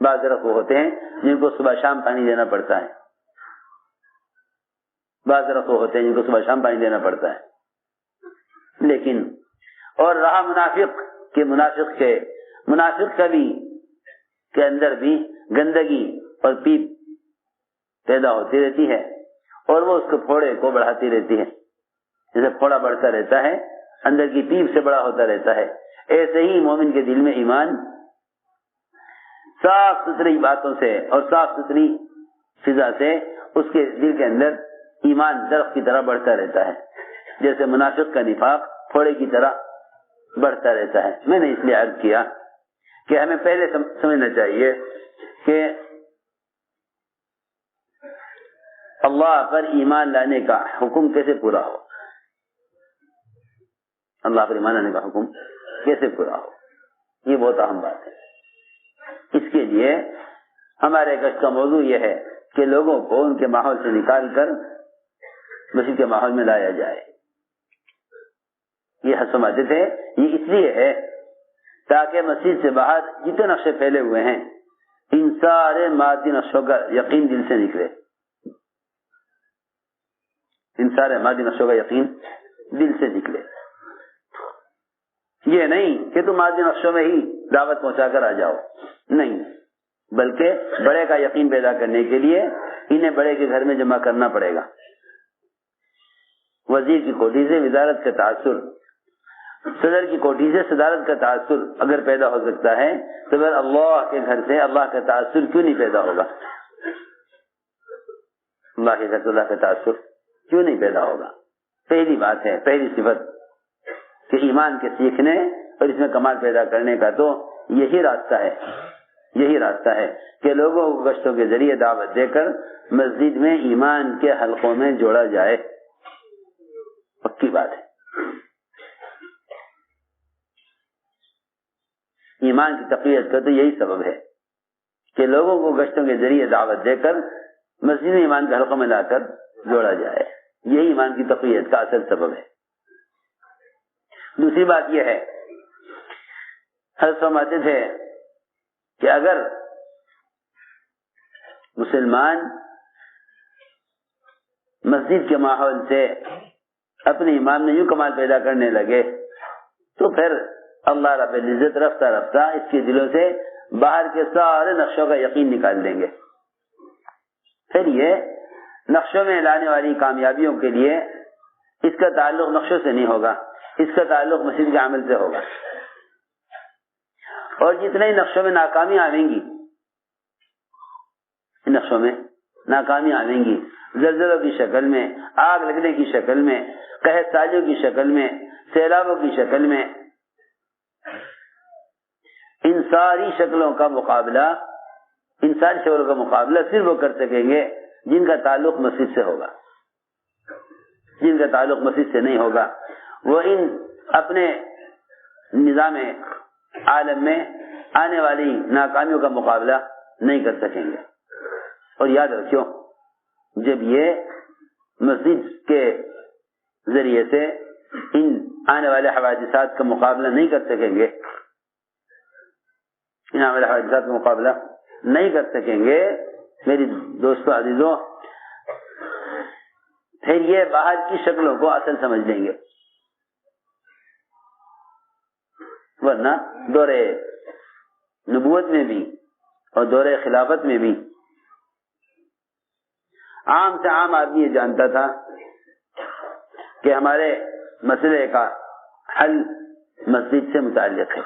بعض درخت وہ ہوتے ہیں جن کو صبح شام پانی دینا پڑتا ہے، بعض درخت وہ ہوتے ہیں جن کو صبح شام پانی دینا پڑتا ہے، لیکن اور رہا منافق کا بھی کے اندر بھی گندگی اور پیپ پیدا ہوتی رہتی ہے اور وہ اس کے پھوڑے کو بڑھاتی رہتی ہے، جیسے پھوڑا بڑھتا رہتا ہے اندر کی پیپ سے بڑا ہوتا رہتا ہے، ایسے ہی مومن کے دل میں ایمان صاف ستھری باتوں سے اور صاف ستھری فضا سے اس کے دل کے اندر ایمان درخت کی طرح بڑھتا رہتا ہے، جیسے منافق کا نفاق پھوڑے کی طرح بڑھتا رہتا ہے۔ میں نے اس لیے عرض کیا کہ ہمیں پہلے سمجھنا چاہیے کہ اللہ پر ایمان لانے کا حکم کیسے پورا ہو، اللہ پر ایمان لانے کا حکم کیسے پورا ہو، یہ بہت اہم بات ہے۔ اس کے لیے ہمارے گشت کا موضوع یہ ہے کہ لوگوں کو ان کے ماحول سے نکال کر مسجد کے ماحول میں لایا جائے۔ یہ حسم عادت ہے، یہ اس لیے ہے تاکہ مسجد سے باہر جتنے نقشے پھیلے ہوئے ہیں ان سارے مادی نقشوں کا یقین دل سے نکلے، ان سارے مادی نقشوں کا یقین دل سے نکلے۔ یہ نہیں کہ تم مادی نقشوں میں ہی دعوت پہنچا کر آ جاؤ، نہیں، بلکہ بڑے کا یقین پیدا کرنے کے لیے انہیں بڑے کے گھر میں جمع کرنا پڑے گا۔ وزیر کی کوٹھی سے وزارت کا تاثر، صدر کی کوٹھی سے صدارت کا تاثر اگر پیدا ہو سکتا ہے تو پھر اللہ کے گھر سے اللہ کا تاثر کیوں نہیں پیدا ہوگا؟ اللہ کے گھر سے اللہ کا تاثر کیوں نہیں پیدا ہوگا؟ پہلی بات ہے، پہلی صفت کہ ایمان کے سیکھنے اور اس میں کمال پیدا کرنے کا تو یہی راستہ ہے کہ لوگوں کو گشتوں کے ذریعے دعوت دے کر مسجد میں ایمان کے حلقوں میں جوڑا جائے، پکی بات ہے۔ ایمان کی تقویت کا تو یہی سبب ہے کہ لوگوں کو گشتوں کے ذریعے دعوت دے کر مسجد میں ایمان کے حلقوں میں لا کر جوڑا جائے، یہی ایمان کی تقویت کا اصل سبب ہے۔ دوسری بات یہ ہے، حضرت فرماتے تھے کہ اگر مسلمان مسجد کے ماحول سے اپنے ایمان میں یوں کمال پیدا کرنے لگے تو پھر اللہ رب العزت رفتہ رفتہ اس کے دلوں سے باہر کے سارے نقشوں کا یقین نکال دیں گے۔ پھر یہ نقشوں میں لانے والی کامیابیوں کے لیے اس کا تعلق نقشوں سے نہیں ہوگا، اس کا تعلق مسجد کے عمل سے ہوگا، اور جتنے نقشوں میں ناکامی آئیں گی، نقشوں میں ناکامی آئیں گی، زلزلوں کی شکل میں، آگ لگنے کی شکل میں، قحط سالیوں کی شکل میں، سیلابوں کی شکل میں، ان ساری شکلوں کا مقابلہ صرف وہ کر سکیں گے جن کا تعلق مسجد سے ہوگا، جن کا تعلق مسجد سے نہیں ہوگا وہ ان اپنے نظام عالم میں آنے والی ناکامیوں کا مقابلہ نہیں کر سکیں گے۔ اور یاد رکھو، جب یہ مسجد کے ذریعے سے ان آنے والے حوادثات کا مقابلہ نہیں کر سکیں گے ان عامل حادثات کا مقابلہ نہیں کر سکیں گے میری دوستوں عزیزوں، پھر یہ باہر کی شکلوں کو اصل سمجھ لیں گے، ورنہ دور نبوت میں بھی اور دور خلافت میں بھی عام سے عام آدمی یہ جانتا تھا کہ ہمارے مسئلے کا حل مسجد سے متعلق ہے۔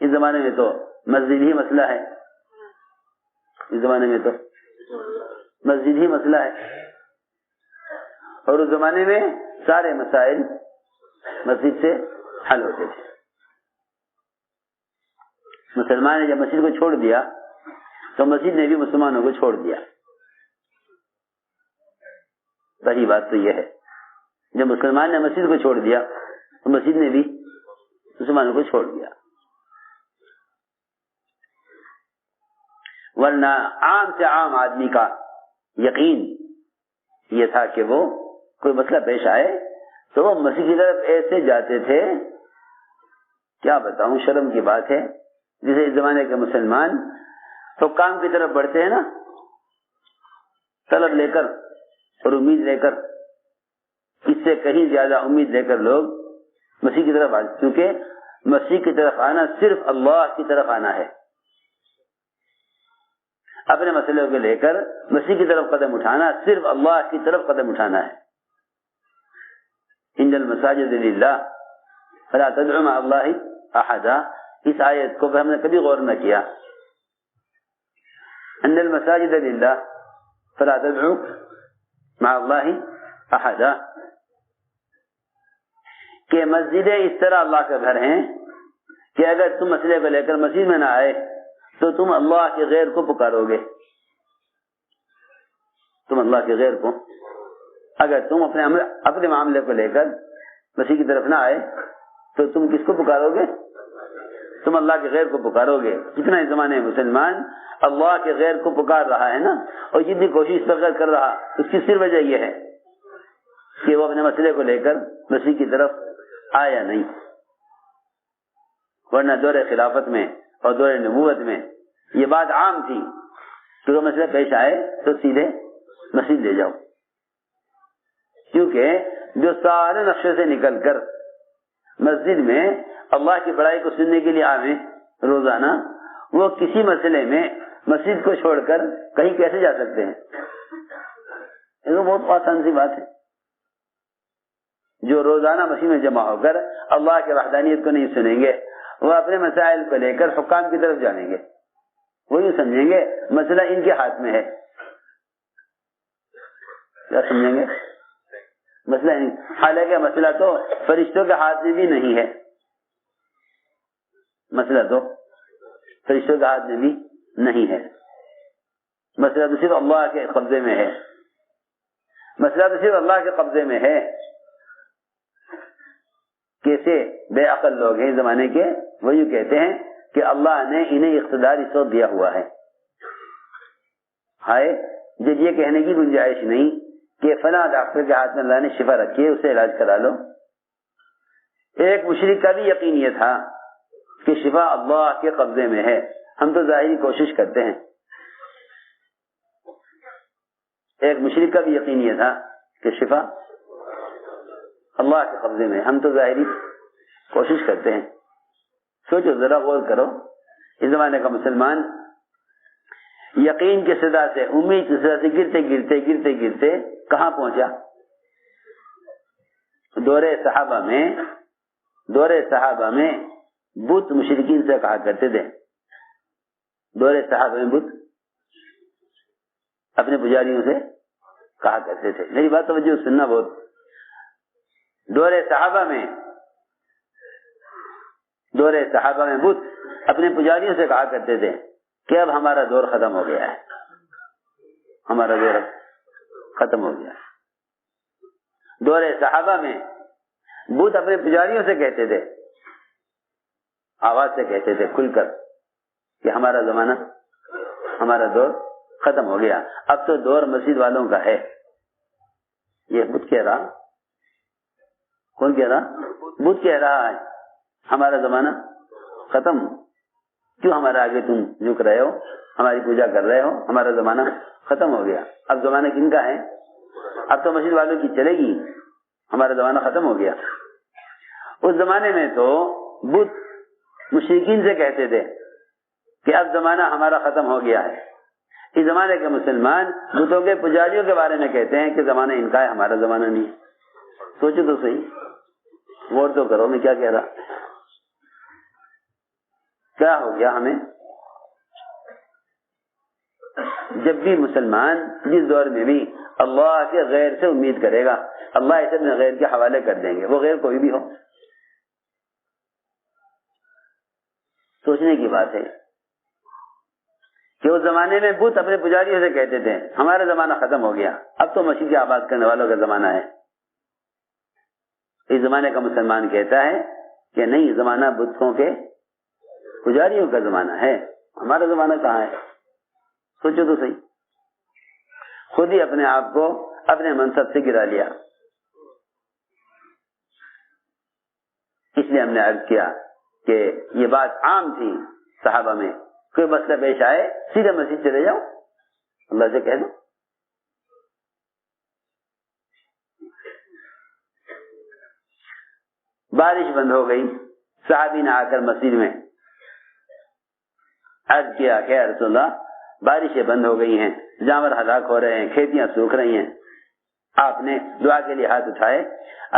اس زمانے میں تو مسجد ہی مسئلہ ہے، اس زمانے میں تو مسجد ہی مسئلہ ہے، اور اس زمانے میں سارے مسائل مسجد سے حل ہوتے تھے۔ مسلمان نے جب مسجد کو چھوڑ دیا تو مسجد نے بھی مسلمانوں کو چھوڑ دیا۔ صحیح بات تو یہ ہے، جب مسلمان نے مسجد کو چھوڑ دیا تو مسجد نے بھی مسلمانوں کو چھوڑ دیا، ورنہ عام سے عام آدمی کا یقین یہ تھا کہ وہ کوئی مسئلہ پیش آئے تو وہ مسجد کی طرف ایسے جاتے تھے، کیا بتاؤں، شرم کی بات ہے۔ جسے اس زمانے کے مسلمان حکام کی طرف بڑھتے ہیں نا، طلب لے کر اور امید لے کر، اس سے کہیں زیادہ امید لے کر لوگ مسیح کی طرف آتے، کیونکہ مسیح کی طرف آنا صرف اللہ کی طرف آنا ہے۔ اپنے مسئلے کو لے کر مسیح کی طرف قدم اٹھانا صرف اللہ کی طرف قدم اٹھانا ہے۔ ان المساجد للہ فلا تدعوا مع اللہ احدا، اس آیت کو ہم نے کبھی غور نہ کیا۔ ان المساجد للہ فلا تدعوا مع اللہ احدا، کہ مسجدیں اس طرح اللہ کا گھر ہیں کہ اگر تم مسئلے کو لے کر مسجد میں نہ آئے تو تم اللہ کے غیر کو پکارو گے، تم اللہ کے غیر کو، اگر تم اپنے معاملے کو لے کر مسیح کی طرف نہ آئے تو تم کس کو پکارو گے؟ تم اللہ کے غیر کو پکارو گے۔ جتنا اس زمانے میں مسلمان اللہ کے غیر کو پکار رہا ہے نا، اور جتنی کوشش کر رہا، اس کی صرف وجہ یہ ہے کہ وہ اپنے مسئلے کو لے کر مسیح کی طرف آیا نہیں، ورنہ دور خلافت میں اور دور نبوت میں یہ بات عام تھی کہ وہ مسئلہ پیش آئے تو سیدھے مسجد لے جاؤ، کیونکہ جو سارے نقشے سے نکل کر مسجد میں اللہ کی بڑائی کو سننے کے لیے آئے روزانہ، وہ کسی مسئلے میں مسجد کو چھوڑ کر کہیں کیسے جا سکتے ہیں؟ یہ تو بہت آسان سی بات ہے۔ جو روزانہ مسجد میں جمع ہو کر اللہ کی وحدانیت کو نہیں سنیں گے، وہ اپنے مسائل کو لے کر حکام کی طرف جانیں گے، وہ یوں سمجھیں گے مسئلہ ان کے ہاتھ میں ہے۔ کیا سمجھیں گے؟ مسئلہ حالانکہ مسئلہ تو فرشتوں کے ہاتھ میں بھی نہیں ہے، مسئلہ تو فرشتوں کے ہاتھ میں بھی نہیں ہے، مسئلہ تو صرف اللہ کے قبضے میں ہے، مسئلہ تو صرف اللہ کے قبضے میں ہے۔ کیسے بے عقل لوگ ہیں اس زمانے کے، وہ یوں کہتے ہیں کہ اللہ نے انہیں اقتدار اس وقت دیا ہوا ہے۔ ہائے، جب یہ کہنے کی گنجائش نہیں کہ فلاں ڈاکٹر کے ہاتھ میں اللہ نے شفا رکھی ہے، اسے علاج کرا لو۔ ایک مشرک کا بھی یقین یہ تھا کہ شفا اللہ کے قبضے میں ہے، ہم تو ظاہری کوشش کرتے ہیں۔ ایک مشرک کا بھی یقین یہ تھا کہ شفا اللہ کے قبضے میں، ہم تو ظاہری کوشش کرتے ہیں۔ سوچو ذرا، غور کرو، اس زمانے کا مسلمان یقین کی صدا سے، امید کی صدا سے گرتے گرتے گرتے گرتے کہاں پہنچا؟ دور صحابہ میں بت مشرکین سے کہا کرتے تھے، دور صحابہ میں بت اپنے پجاریوں سے کہا کرتے تھے۔ میری بات توجہ سننا بہت، دور صحابہ میں بت اپنے پجاریوں سے کہا کرتے تھے کہ اب ہمارا دور ختم ہو گیا ہے، ہمارا دور ختم ہو گیا ہے۔ دور صحابہ میں بت اپنے پجاریوں سے کہتے تھے، آواز سے کہتے تھے کھل کر کہ ہمارا زمانہ، ہمارا دور ختم ہو گیا، اب تو دور مسجد والوں کا ہے۔ یہ بت کہہ رہا، کون کہہ رہا؟ بت کہہ رہا ہے ہمارا زمانہ ختم، کیوں ہمارے آگے تم جھک رہے ہو, ہماری پوجا کر رہے ہو, ہمارا زمانہ ختم ہو گیا. اب زمانہ کن کا ہے؟ اب تو مسجد والوں کی چلے گی, ہمارا زمانہ ختم ہو گیا. اس زمانے میں تو بت مشرکین سے کہتے تھے کہ اب زمانہ ہمارا ختم ہو گیا ہے. اس زمانے کے مسلمان بتوں کے پجاریوں کے بارے میں کہتے ہیں کہ زمانہ ان کا ہے, ہمارا زمانہ نہیں. سوچو تو صحیح, غور تو کرو میں کیا کہہ رہا. کیا ہو گیا ہمیں؟ جب بھی مسلمان جس دور میں بھی اللہ کے غیر سے امید کرے گا, اللہ اسے اپنے غیر کے حوالے کر دیں گے, وہ غیر کوئی بھی ہو. سوچنے کی بات ہے کہ اس زمانے میں بت اپنے پجاریوں سے کہتے تھے ہمارا زمانہ ختم ہو گیا, اب تو مسجد آباد کرنے والوں کا زمانہ ہے. اس زمانے کا مسلمان کہتا ہے کہ نہیں, زمانہ بتوں کے پجاریوں کا زمانہ ہے, ہمارا زمانہ کہاں ہے. سوچو تو صحیح, خود ہی اپنے آپ کو اپنے منصب سے گرا لیا. اس لیے ہم نے عرض کیا کہ یہ بات عام تھی صحابہ میں, کوئی مسئلہ پیش آئے سیدھے مسجد چلے جاؤ, اللہ سے کہہ دو. بارش بند ہو گئی, صحابی نے آ کر مسجد میں عرض کیا کہ رسول اللہ بارشیں بند ہو گئی ہیں, جانور ہلاک ہو رہے ہیں, کھیتیاں سوکھ رہی ہیں. آپ نے دعا کے لیے ہاتھ اٹھائے,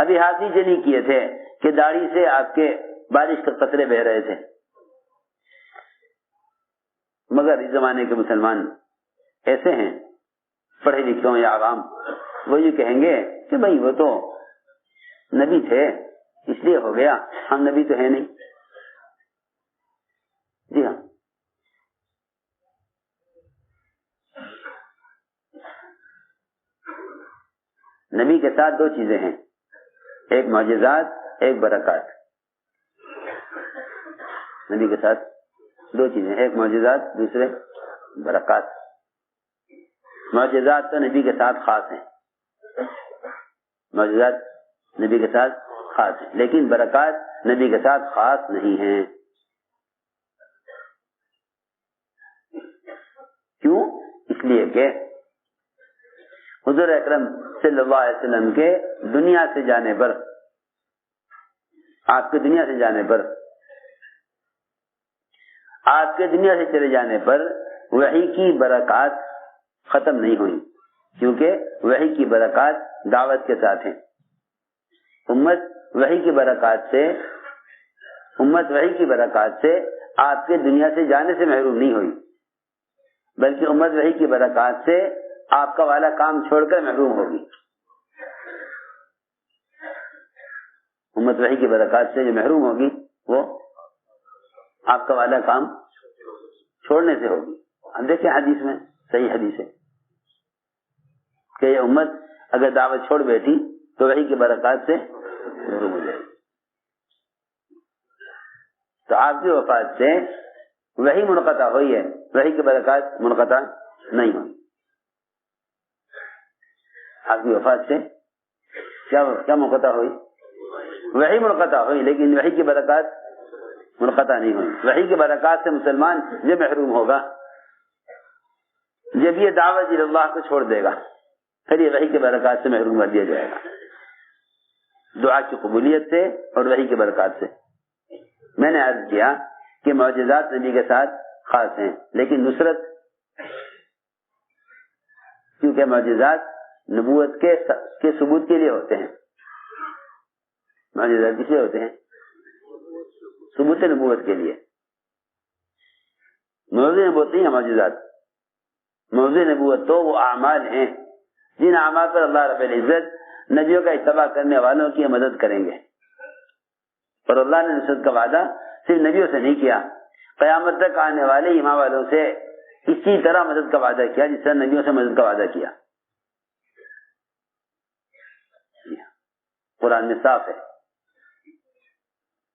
ابھی ہاتھ نیچے نہیں کیے تھے کہ داڑھی سے آپ کے بارش کے قطرے بہ رہے تھے. مگر اس زمانے کے مسلمان ایسے ہیں, پڑھے لکھوں یا عوام, وہ یہ کہیں گے کہ بھائی وہ تو نبی تھے اس لیے ہو گیا, ہم نبی تو ہے نہیں. جی ہاں, نبی کے ساتھ دو چیزیں ہیں, ایک معجزات, ایک برکات. نبی کے ساتھ دو چیزیں, ایک معجزات, دوسرے برکات. معجزات تو نبی کے ساتھ خاص ہیں, معجزات نبی کے ساتھ خاص ہیں, لیکن برکات نبی کے ساتھ خاص نہیں ہیں. کیوں؟ اس لیے کہ حضور اکرم صلی اللہ علیہ وسلم کے دنیا سے جانے پر, آپ کے دنیا سے جانے پر, آپ کے دنیا سے چلے جانے پر وحی کی برکات ختم نہیں ہوئی, کیونکہ وحی کی برکات دعوت کے ساتھ ہیں. امت وحی کی برکات سے آپ کے دنیا سے جانے سے محروم نہیں ہوئی, بلکہ امت وحی کی برکات سے آپ کا والا کام چھوڑ کر محروم ہوگی. امت وحی کی برکات سے جو محروم ہوگی وہ آپ کا والا کام چھوڑنے سے ہوگی. ہم دیکھیں حدیث میں, صحیح حدیث ہے کہ یہ امت اگر دعوت چھوڑ بیٹھی تو وحی کی برکات سے محروم ہو جائے گی. تو آپ کی وفات سے وحی منقطع ہوئی ہے, وحی کی برکات منقطع نہیں ہوئی. آپ کی وفات سے کیا منقطع ہوئی؟ وحی منقطع ہوئی, لیکن وحی کی برکات منقطع نہیں ہوئی. وحی کی برکات سے مسلمان یہ محروم ہوگا جب یہ دعوت اللہ کو چھوڑ دے گا, پھر یہ وحی کی برکات سے محروم کر دیا جائے گا, دعا کی قبولیت سے اور وحی کی برکات سے. میں نے عرض کیا کہ معجزات نبی کے ساتھ خاص ہیں, لیکن نصرت, کیونکہ معجزات نبوت کے ثبوت کے لیے ہوتے ہیں. معجزات کس لیے ہوتے ہیں؟ ثبوت نبوت کے لیے. موضوع نبوت نہیں ہے معجزات. موضوع نبوت تو وہ اعمال ہیں جن اعمال پر اللہ رب العزت نبیوں کا اتباع کرنے والوں کی مدد کریں گے. اور اللہ نے نصرت کا وعدہ صرف نبیوں سے نہیں کیا, قیامت تک آنے والے ایمان والوں سے اسی طرح مدد کا وعدہ کیا جس طرح نبیوں سے مدد کا وعدہ کیا. قرآن میں صاف ہے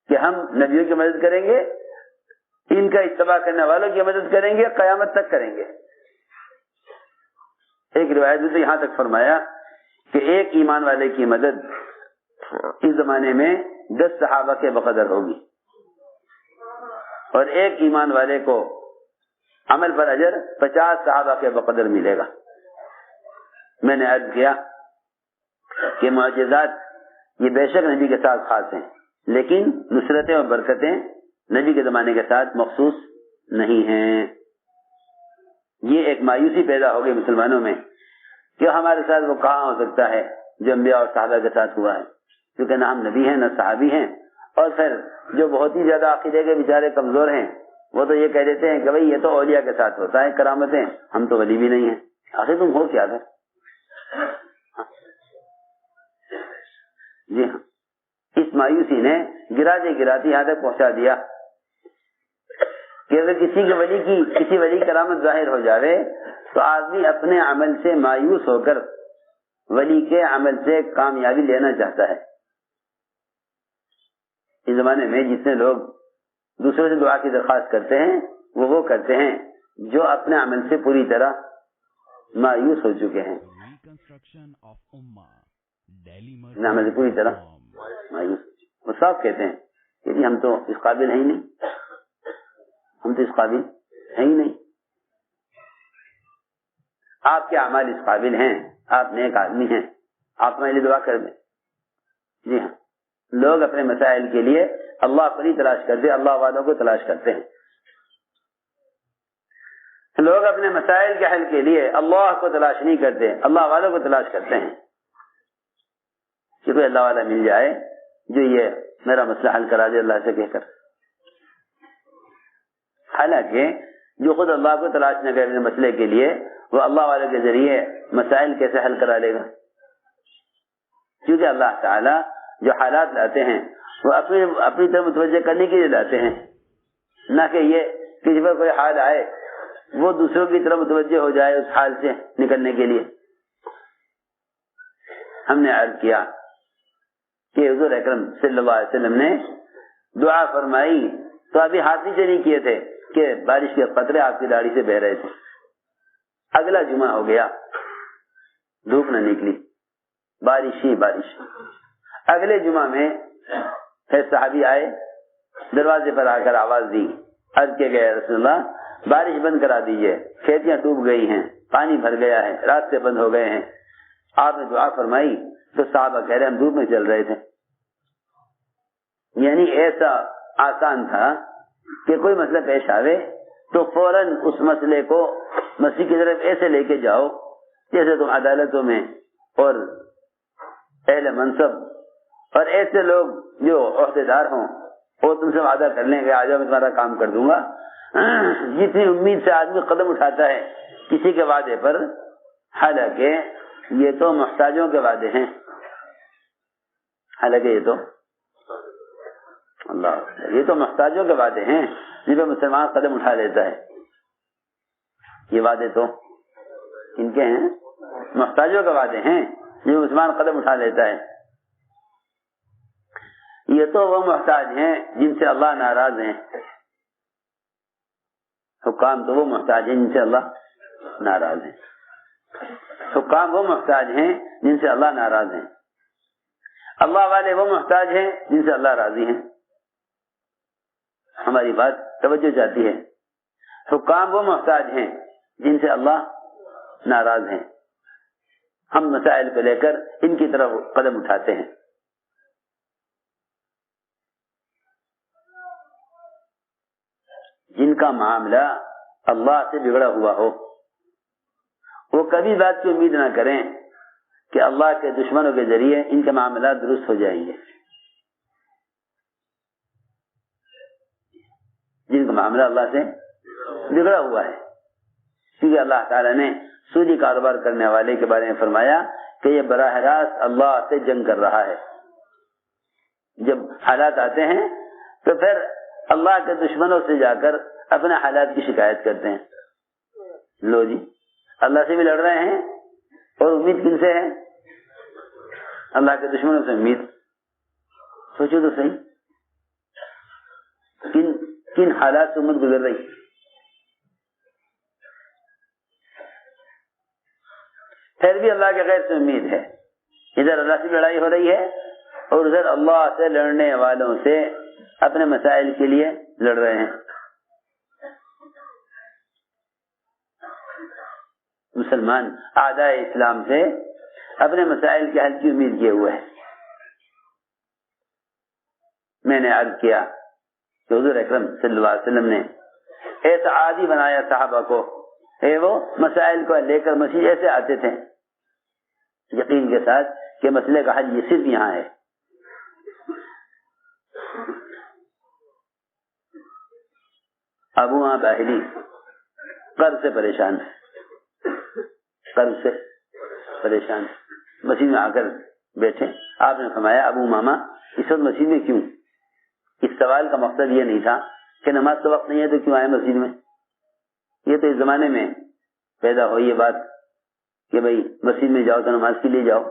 کہ ہم نبیوں کی مدد کریں گے, ان کا اتباع کرنے والوں کی مدد کریں گے, قیامت تک کریں گے. ایک روایت میں تو یہاں تک فرمایا کہ ایک ایمان والے کی مدد اس زمانے میں 10 صحابہ کے بقدر ہوگی, اور ایک ایمان والے کو عمل پر اجر 50 صحابہ کے بقدر ملے گا۔ میں نے عرض کیا کہ معجزات یہ بے شک نبی کے ساتھ خاص ہیں، لیکن نصرتیں اور برکتیں نبی کے زمانے کے ساتھ مخصوص نہیں ہیں۔ یہ ایک مایوسی پیدا ہو گئی مسلمانوں میں کہ ہمارے ساتھ وہ کہاں ہو سکتا ہے جو انبیاء اور صحابہ کے ساتھ ہوا ہے، کیونکہ نہ ہم نبی ہیں نہ صحابی ہیں۔ اور پھر جو بہت ہی زیادہ عقیدے کے بیچارے کمزور ہیں وہ تو یہ کہہ دیتے ہیں کہ بھئی یہ تو اولیاء کے ساتھ ہوتا ہے کرامتیں، ہم تو ولی بھی نہیں ہیں۔ آخر تم ہو کیا پھر؟ جی ہاں، اس مایوسی نے گراتی یہاں تک پہنچا دیا کہ اگر کسی ولی کرامت ظاہر ہو جاوے تو آدمی اپنے عمل سے مایوس ہو کر ولی کے عمل سے کامیابی لینا چاہتا ہے۔ اس زمانے میں جتنے لوگ دوسروں سے دعا کی درخواست کرتے ہیں وہ کرتے ہیں جو اپنے عمل سے پوری طرح مایوس ہو چکے ہیں، عمل سے پوری طرح مایوس۔ وہ صاف کہتے ہیں کہ جی ہم تو اس قابل ہیں ہی نہیں، ہم تو اس قابل ہیں ہی نہیں۔ آپ کے اعمال اس قابل ہیں، آپ نیک آدمی ہیں، آپ میرے لیے دعا کر دیں۔ جی ہاں، لوگ اپنے مسائل کے لیے اللہ پر ہی تلاش کرتے، اللہ والوں کو تلاش کرتے ہیں۔ لوگ اپنے مسائل کے حل کے لیے اللہ کو تلاش نہیں کرتے، اللہ والوں کو تلاش کرتے ہیں کہ کوئی اللہ والا مل جائے جو یہ میرا مسئلہ حل کرا دے اللہ سے کہہ کر۔ حالانکہ جو خود اللہ کو تلاش نہ کرے اپنے مسئلے کے لیے، وہ اللہ والے کے ذریعے مسائل کیسے حل کرا لے گا؟ کیونکہ اللہ تعالی جو حالات لاتے ہیں وہ اپنی طرف متوجہ کرنے کے لیے لاتے ہیں، نہ کہ یہ کسی پر کوئی حال آئے وہ دوسروں کی طرف متوجہ ہو جائے اس حال سے نکلنے کے لیے۔ ہم نے عرض کیا کہ حضور اکرم صلی اللہ علیہ وسلم نے دعا فرمائی تو ابھی ہاتھ نیچے نہیں کیے تھے کہ بارش کے قطرے آپ کی داڑھی سے بہ رہے تھے۔ اگلا جمعہ ہو گیا، دھوپ نہ نکلی، بارش ہی بارش۔ اگلے جمعہ میں پھر صحابی آئے، دروازے پر آ کر آواز دی، عرض کے گئے رسول اللہ بارش بند کرا دیجئے، کھیتیاں ڈوب گئی ہیں، پانی بھر گیا ہے، راستے بند ہو گئے ہیں۔ آپ نے دعا فرمائی تو صحابہ کہہ رہے ہم دھوپ میں چل رہے تھے۔ یعنی ایسا آسان تھا کہ کوئی مسئلہ پیش آوے تو فوراً اس مسئلے کو مسیح کی طرف ایسے لے کے جاؤ جیسے تم عدالتوں میں اور اہل منصب اور ایسے لوگ جو عہدے دار ہوں وہ تم سے وعدہ کر لیں گے آ جاؤ میں تمہارا کام کر دوں گا۔ جتنی امید سے آدمی قدم اٹھاتا ہے کسی کے وعدے پر، حالانکہ یہ تو محتاجوں کے وعدے ہیں، حالانکہ یہ تو محتاجوں کے وعدے ہیں جن پہ مسلمان قدم اٹھا لیتا ہے۔ یہ وعدے تو ان کے ہیں، محتاجوں کے وعدے ہیں جن مسلمان قدم اٹھا لیتا ہے۔ یہ تو وہ محتاج ہیں جن سے اللہ ناراض ہیں، حکام تو وہ محتاج ہیں جن سے اللہ ناراض ہیں، حکام وہ محتاج ہیں جن سے اللہ ناراض ہیں، اللہ والے وہ محتاج ہیں جن سے اللہ راضی ہیں۔ ہماری بات توجہ چاہتی ہے، حکام وہ محتاج ہیں جن سے اللہ ناراض ہیں، ہم مسائل کو لے کر ان کی طرف قدم اٹھاتے ہیں۔ جن کا معاملہ اللہ سے بگڑا ہوا ہو وہ کبھی بات کی امید نہ کریں کہ اللہ کے دشمنوں کے ذریعے ان کے معاملات درست ہو جائیں گے۔ جن کا معاملہ اللہ سے بگڑا ہوا ہے، کیونکہ اللہ تعالیٰ نے سودی کاروبار کرنے والے کے بارے میں فرمایا کہ یہ براہ راست اللہ سے جنگ کر رہا ہے۔ جب حالات آتے ہیں تو پھر اللہ کے دشمنوں سے جا کر اپنے حالات کی شکایت کرتے ہیں۔ لو جی اللہ سے بھی لڑ رہے ہیں اور امید کن سے ہے؟ اللہ کے دشمنوں سے امید۔ سوچو تو صحیح کن حالات سے امت گزر رہی۔ پھر بھی اللہ کے غیر سے امید ہے، ادھر اللہ سے لڑائی ہو رہی ہے اور ادھر اللہ سے لڑنے والوں سے اپنے مسائل کے لیے لڑ رہے ہیں۔ مسلمان اعداء اسلام سے اپنے مسائل کے حل کی امید کیے ہوئے ہیں۔ میں نے عرض کیا کہ حضور اکرم صلی اللہ علیہ وسلم نے ایسا عادی بنایا صحابہ کو، وہ مسائل کو لے کر مسجد ایسے آتے تھے یقین کے ساتھ کہ مسئلے کا حل یہ صرف یہاں ہے۔ ابو باہلی قرض سے پریشان مسجد میں آ کر بیٹھے۔ آپ نے فرمایا ابو ماما اس وقت مسجد میں کیوں؟ اس سوال کا مقصد یہ نہیں تھا کہ نماز کا وقت نہیں ہے تو کیوں آئے مسجد میں، یہ تو اس زمانے میں پیدا ہوئی یہ بات کہ بھائی مسجد میں جاؤ تو نماز کے لیے جاؤ،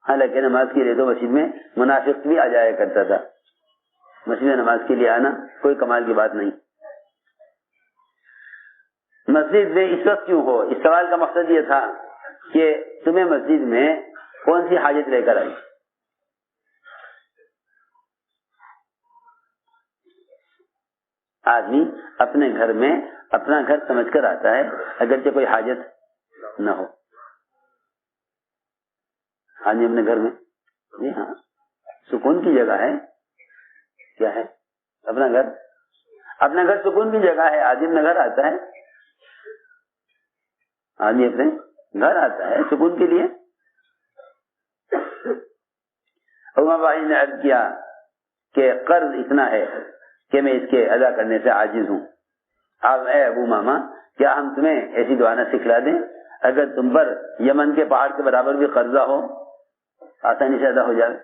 حالانکہ نماز کے لیے تو مسجد میں منافق بھی آ جایا کرتا تھا، مسجد میں نماز کے لیے آنا کوئی کمال کی بات نہیں۔ مسجد میں اس وقت کیوں ہو، اس سوال کا مقصد یہ تھا کہ تمہیں مسجد میں کون سی حاجت لے کر آئی؟ آدمی اپنے گھر میں اپنا گھر سمجھ کر آتا ہے اگرچہ کوئی حاجت نہ ہو۔ آدمی اپنے گھر میں، جی ہاں، سکون کی جگہ ہے، کیا ہے اپنا گھر سکون کی جگہ ہے۔ آدمی اپنے گھر آتا ہے، آدمی اپنے گھر آتا ہے سکون کے لیے۔ عمر بھائی نے عرض کیا کہ قرض اتنا ہے کہ میں اس کے ادا کرنے سے عاجز ہوں۔ اب اے ابو ماما کیا ہم تمہیں ایسی دعا نہ سکھلا دیں، اگر تم پر یمن کے پہاڑ کے برابر بھی قرضہ ہو آسانی سے ادا ہو جائے۔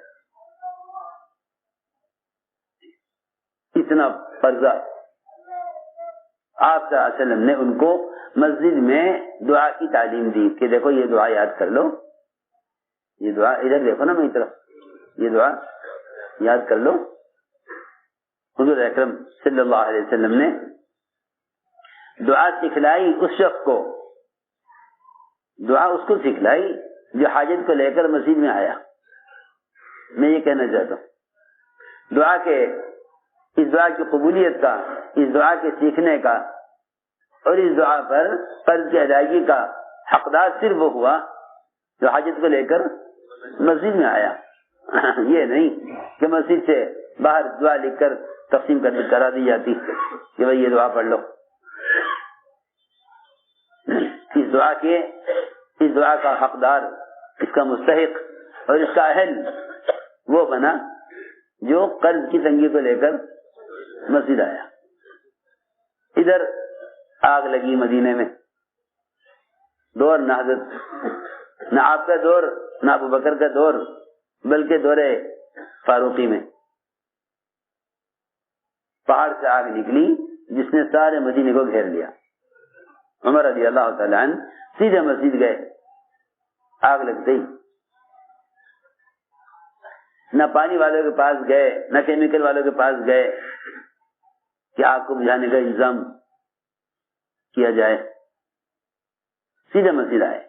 اتنا قرضہ آپ صلی اللہ علیہ وسلم نے ان کو مسجد میں دعا کی تعلیم دی کہ دیکھو یہ دعا یاد کر لو، یہ دعا ادھر دیکھو نا میری طرف، یہ دعا یاد کر لو۔ حضور اکرم صلی اللہ علیہ وسلم نے دعا سکھلائی اس شخص کو، دعا اس کو سکھلائی جو حاجت کو لے کر مسجد میں آیا۔ میں یہ کہنا چاہتا ہوں اس دعا کی قبولیت کا، اس دعا کے سیکھنے کا اور اس دعا پر قرض کی ادائیگی کا حقدار صرف وہ ہوا جو حاجت کو لے کر مسجد میں آیا، یہ نہیں کہ مسجد سے باہر دعا لکھ کر تقسیم کرا دی جاتی کہ بھائی یہ دعا پڑھ لو۔ اس دعا کا حقدار، اس کا مستحق اور اس کا اہل وہ بنا جو قرض کی تنگی کو لے کر مسجد آیا۔ ادھر آگ لگی مدینے میں، دور نہ حضرت، نہ آپ کا دور، نہ ابو بکر کا دور، بلکہ دور فاروقی میں پہاڑ سے آگ نکلی جس نے سارے مدینے کو گھیر لیا۔ عمر رضی اللہ تعالیٰ عنہ سیدھے مسجد گئے، آگ لگ گئی، نہ پانی والوں کے پاس گئے نہ کیمیکل والوں کے پاس گئے کہ آگ کو بجھانے کا انتظام کیا جائے، سیدھے مسجد آئے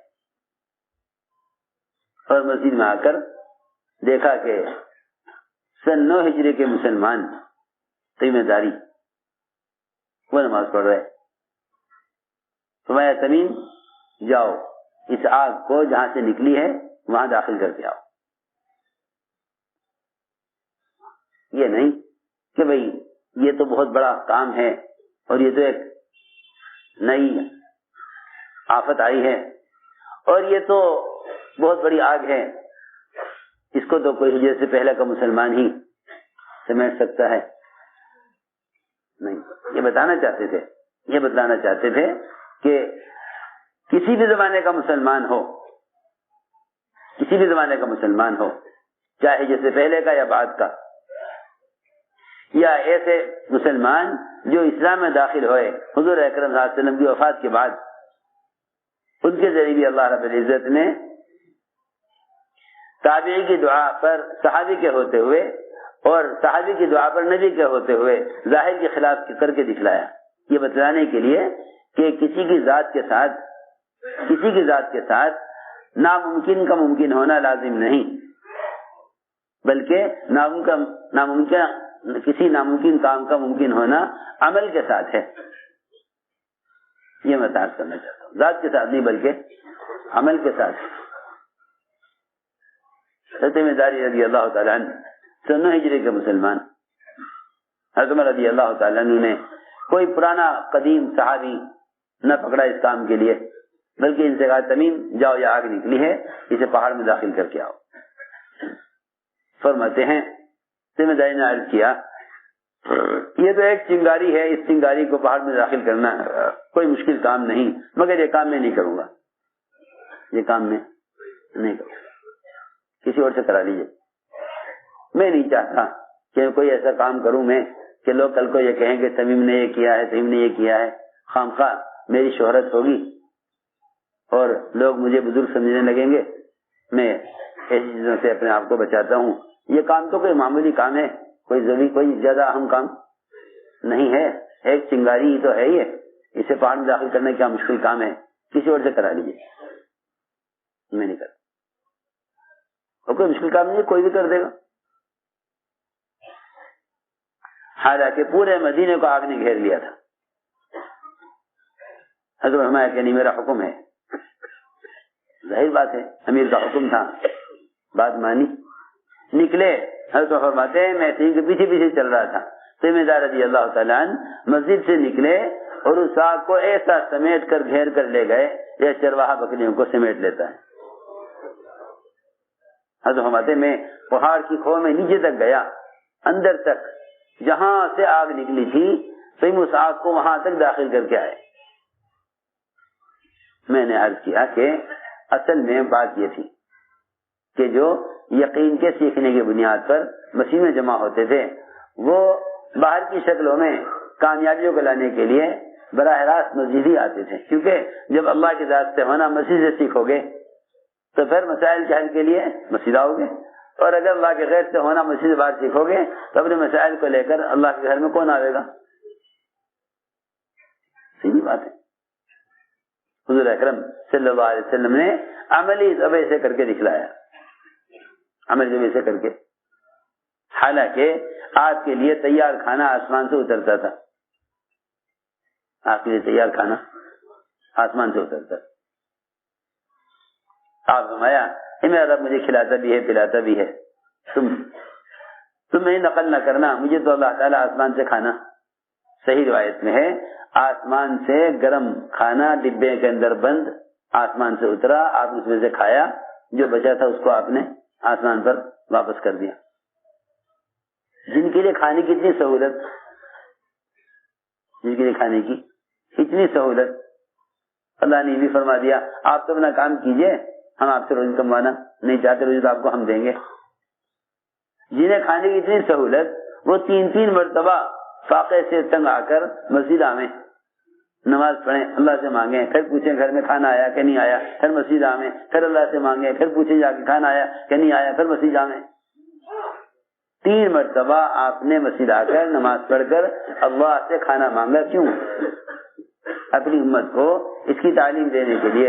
اور مسجد میں آ کر دیکھا کہ سن 9 ہجری کے مسلمان ذمہ داری وہ نماز پڑھ رہے۔ فرمایا تمیم جاؤ اس آگ کو جہاں سے نکلی ہے وہاں داخل کر کے آؤ۔ یہ نہیں کہ بھئی یہ تو بہت بڑا کام ہے اور یہ تو ایک نئی آفت آئی ہے اور یہ تو بہت بڑی آگ ہے، اس کو تو کوئی ہجرت سے پہلے کا مسلمان ہی سمیٹ سکتا ہے۔ نہیں، یہ بتلانا چاہتے تھے کہ کسی بھی زمانے کا مسلمان ہو، چاہے جیسے پہلے کا یا بعد کا، یا ایسے مسلمان جو اسلام میں داخل ہوئے حضور اکرم صلی اللہ علیہ وسلم کی وفات کے بعد، ان کے ذریعے بھی اللہ رب العزت نے تابعی کی دعا پر صحابی کے ہوتے ہوئے اور صحابی کی دعا پر نبی کے ہوتے ہوئے ظاہر کے خلاف کر کے دکھلایا، یہ بتلانے کے لیے کہ کسی کی ذات کے ساتھ ناممکن کا ممکن ہونا لازم نہیں، بلکہ کسی ناممکن کام کا ممکن ہونا عمل کے ساتھ ہے۔ یہ میں تعارف کرنا چاہتا ہوں، ذات کے ساتھ نہیں بلکہ عمل کے ساتھ۔ حضرت مداری رضی اللہ تعالیٰ عنہ 9 ہجری کے مسلمان، حضرت عمر رضی اللہ تعالیٰ عنہ نے کوئی پرانا قدیم صحابی نہ پکڑا اس کام کے لیے، بلکہ ان سے کہا تمیم جاؤ، یہ آگ نکلی ہے، اسے پہاڑ میں داخل کر کے آؤ۔ فرماتے ہیں ذمہ داری نے عرض کیا یہ تو ایک چنگاری ہے، اس چنگاری کو پہاڑ میں داخل کرنا کوئی مشکل کام نہیں، مگر یہ کام میں نہیں کروں گا، یہ کام میں نہیں کروں گا، کسی اور سے کرا لیجیے۔ میں نہیں چاہتا کہ کوئی ایسا کام کروں میں کہ لوگ کل کو یہ کہیں کہ تمیم نے یہ کیا ہے، تمیم نے یہ کیا ہے، خامخواہ میری شہرت ہوگی اور لوگ مجھے بزرگ سمجھنے لگیں گے۔ میں ایسی چیزوں سے اپنے آپ کو بچاتا ہوں۔ یہ کام تو کوئی معمولی کام ہے، کوئی ضروری کوئی زیادہ اہم کام نہیں ہے، ایک چنگاری ہی تو ہے، یہ اسے پہاڑ میں داخل کرنے کیا مشکل کام ہے، کسی اور سے کرا لیجیے، میں نہیں کرتا۔ اور کوئی مشکل کام نہیں ہے، کوئی بھی کر دے گا۔ حالانکہ پورے مدینے کو آگ نے گھیر لیا تھا۔ حضرت فرمایا کہ نہیں، میرا حکم ہے۔ ظاہر بات ہے، امیر کا حکم تھا، بات مانی، نکلے۔ حضرت فرماتے ہیں میں تین کے پیچھے پیچھے چل رہا تھا، ذمہ دار رضی اللہ تعالیٰ عنہ مسجد سے نکلے اور اس آگ کو ایسا سمیٹ کر گھیر کر لے گئے یا چرواہا بکریوں کو سمیٹ لیتا ہے۔ حضرت فرماتے میں پہاڑ کی کھو میں نیچے تک گیا، اندر تک، جہاں سے آگ نکلی تھی، تم اس آگ کو وہاں تک داخل کر کے آئے۔ میں نے عرض کیا کہ اصل میں بات یہ تھی کہ جو یقین کے سیکھنے کی بنیاد پر مسیح میں جمع ہوتے تھے، وہ باہر کی شکلوں میں کامیابیوں کو لانے کے لیے براہ راست مسجد ہی آتے تھے، کیونکہ جب اللہ کی ذات سے ہونا مسیح سے سیکھو گے تو پھر مسائل کے حل کے لیے مسجد آؤ گے، اور اگر اللہ کے غیر سے ہونا مسجد سے باہر سیکھو گے تو اپنے مسائل کو لے کر اللہ کے گھر میں کون آئے گا؟ سیدھی بات ہے۔ حضور اکرم صلی اللہ علیہ وسلم نے عملی ذبح سے کر کے دکھلایا، عملی ذبح سے کر کے۔ حالانکہ آپ کے لیے تیار کھانا آسمان سے اترتا تھا، آپ کے لیے تیار کھانا آسمان سے اترتا تھا۔ آپ فرمایا میرا رب مجھے کھلاتا بھی ہے پلاتا بھی ہے، تم میری نقل نہ کرنا، مجھے تو اللہ تعالیٰ آسمان سے کھانا، صحیح روایت میں ہے آسمان سے گرم کھانا ڈبے کے اندر بند آسمان سے اترا، آپ اس میں سے کھایا، جو بچا تھا اس کو آپ نے آسمان پر واپس کر دیا۔ جن کے لیے کھانے کی اتنی سہولت، جن کے لیے کھانے کی اتنی سہولت، اللہ نے بھی فرما دیا آپ تو اپنا کام کیجئے، ہم آپ سے روزی کموانا نہیں چاہتے، روزی تو آپ کو ہم دیں گے۔ جنہیں کھانے کی اتنی سہولت، وہ 3 مرتبہ فاقے سے تنگ آ کر مسجد آویں، نماز پڑھیں، اللہ سے مانگیں، پھر پوچھیں گھر میں کھانا آیا کہ نہیں آیا، پھر مسجد آویں، پھر اللہ سے مانگیں، پھر پوچھیں جا کے کھانا آیا کہ نہیں آیا، پھر مسجد آویں۔ 3 مرتبہ آپ نے مسجد آ کر نماز پڑھ کر اللہ سے کھانا مانگا، کیوں؟ اپنی امت کو اس کی تعلیم دینے کے لیے،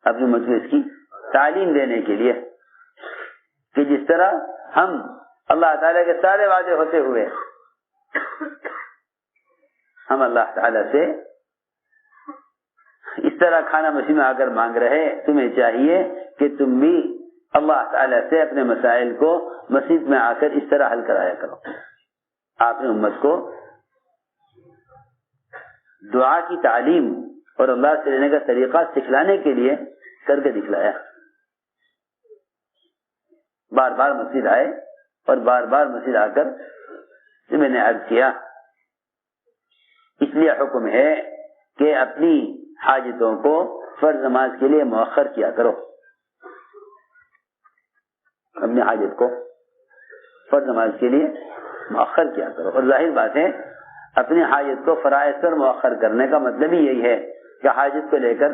اپنی امت کو اس کی تعلیم دینے کے لیے کہ جس طرح ہم اللہ تعالیٰ کے سارے وعدے ہوتے ہوئے ہم اللہ تعالیٰ سے اس طرح کھانا مسجد میں آ کر مانگ رہے، تمہیں چاہیے کہ تم بھی اللہ تعالیٰ سے اپنے مسائل کو مسجد میں آ کر اس طرح حل کرایا کرو۔ آپ نے امت کو دعا کی تعلیم اور اللہ سے لینے کا طریقہ سکھلانے کے لیے کر کے دکھلایا۔ بار بار مسجد آئے اور بار بار مسجد آ کر میں نے عرض کیا، اس لیے حکم ہے کہ اپنی حاجتوں کو فرض نماز کے لیے مؤخر کیا کرو، اپنی حاجت کو فرض نماز کے لیے مؤخر کیا کرو۔ اور ظاہر بات ہے اپنی حاجت کو فرائض پر مؤخر کرنے کا مطلب ہی یہی ہے کہ حاجت کو لے کر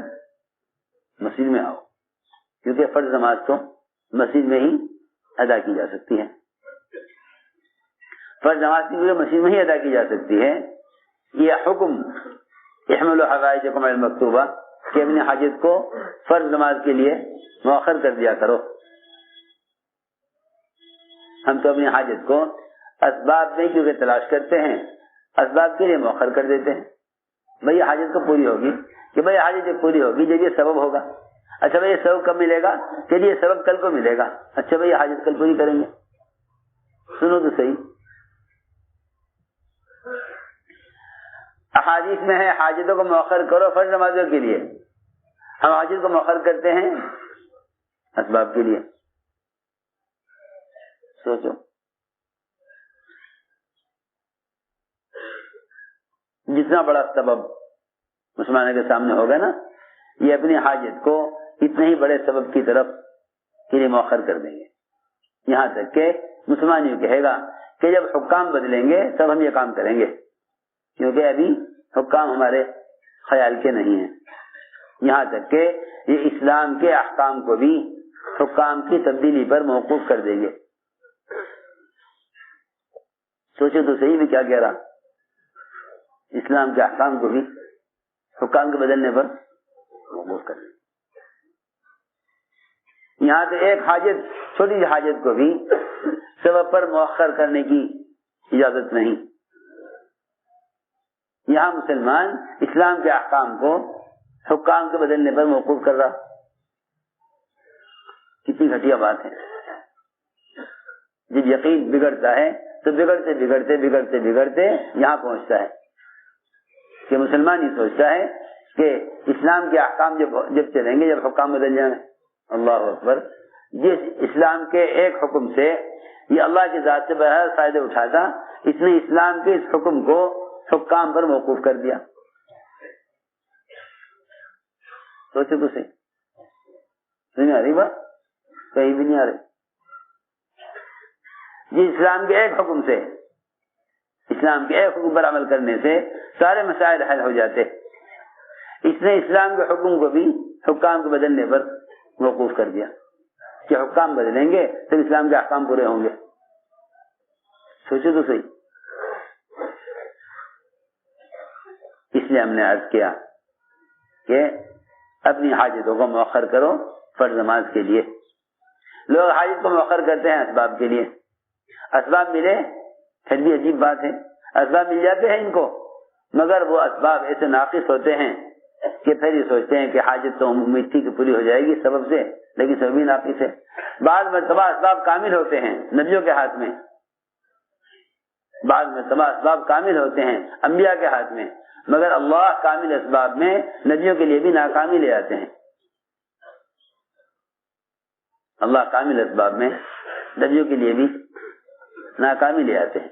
مسجد میں آؤ، کیونکہ فرض نماز تو مسجد میں ہی ادا کی جا سکتی ہے، فرض نماز کی مسجد میں ہی ادا کی جا سکتی ہے۔ یہ حکم احملوا حوائجکم علی المکتوبہ کہ اپنی حاجت کو فرض نماز کے لیے مؤخر کر دیا کرو۔ ہم تو اپنی حاجت کو اسباب میں کیونکہ تلاش کرتے ہیں، اسباب کے لیے مؤخر کر دیتے ہیں، بھائی حاجت تو پوری ہوگی کہ بھائی حاجت جب پوری ہوگی جب یہ سبب ہوگا. اچھا بھائی یہ سبب کب ملے گا؟ کہ یہ سبب کل کو ملے گا. اچھا بھائی حاجت کل پوری کریں گے. سنو تو صحیح. احادیث میں ہے حاجتوں کو مؤخر کرو فرض نمازوں کے لیے. ہم حاجت کو مؤخر کرتے ہیں اسباب کے لیے. سوچو جتنا بڑا سبب مسلمانوں کے سامنے ہوگا نا یہ اپنی حاجت کو اتنے ہی بڑے سبب کی طرف کے لیے مؤخر کر دیں گے. یہاں تک کہ مسلمان یہ کہے گا کہ جب حکام بدلیں گے تب ہم یہ کام کریں گے کیونکہ ابھی حکام ہمارے خیال کے نہیں ہیں. یہاں تک کہ یہ اسلام کے احکام کو بھی حکام کی تبدیلی پر موقوف کر دیں گے. سوچو تو صحیح میں کیا کہہ رہا. اسلام کے احکام کو بھی حکام کے بدلنے پر موقوف کر دیں. یہاں تو ایک حاجت چھوٹی سی حاجت کو بھی سبب پر مؤخر کرنے کی اجازت نہیں. یہاں مسلمان اسلام کے احکام کو حکام کے بدلنے پر موقوف کر رہا. کتنی گھٹیا بات ہے. جب یقین بگڑتا ہے تو بگڑتے بگڑتے بگڑتے بگڑتے یہاں پہنچتا ہے کہ مسلمان ہی سوچتا ہے کہ اسلام کے احکام جب چلیں گے جب حکام بدل جائیں. اللہ اکبر. جس اسلام کے ایک حکم سے یہ اللہ کی ذات سے بہر فائدے اٹھاتا اس نے اسلام کے اس حکم کو حکام پر موقوف کر دیا. سوچے تو صحیح. نہیں آ رہی بات کہیں بھی نہیں آ رہی. جس اسلام کے ایک حکم سے اسلام کے ایک حکم پر عمل کرنے سے سارے مسائل حل ہو جاتے اس نے اسلام کے حکم کو بھی حکام کو بدلنے پر موقوف کر دیا کہ حکام بدلیں گے تو اسلام کے احکام پورے ہوں گے. سوچو تو صحیح. اس لیے ہم نے عرض کیا کہ اپنی حاجتوں کو مؤخر کرو فرض نماز کے لیے. لوگ حاجت کو مؤخر کرتے ہیں اسباب کے لیے. اسباب ملے پھر بھی عجیب بات ہے اسباب مل جاتے ہیں ان کو مگر وہ اسباب ایسے ناقص ہوتے ہیں کہ پھر یہ سوچتے ہیں کہ حاجت تو امید تھی کہ پوری ہو جائے گی سبب سے لیکن سبب ہی ناقص ہے. بعض مرتبہ اسباب کامل ہوتے ہیں نبیوں کے ہاتھ میں. بعض مرتبہ اسباب کامل ہوتے ہیں انبیاء کے ہاتھ میں مگر اللہ کامل اسباب میں نبیوں کے لیے بھی ناکامی لے آتے ہیں. اللہ کامل اسباب میں نبیوں کے لیے بھی ناکامی لے آتے ہیں.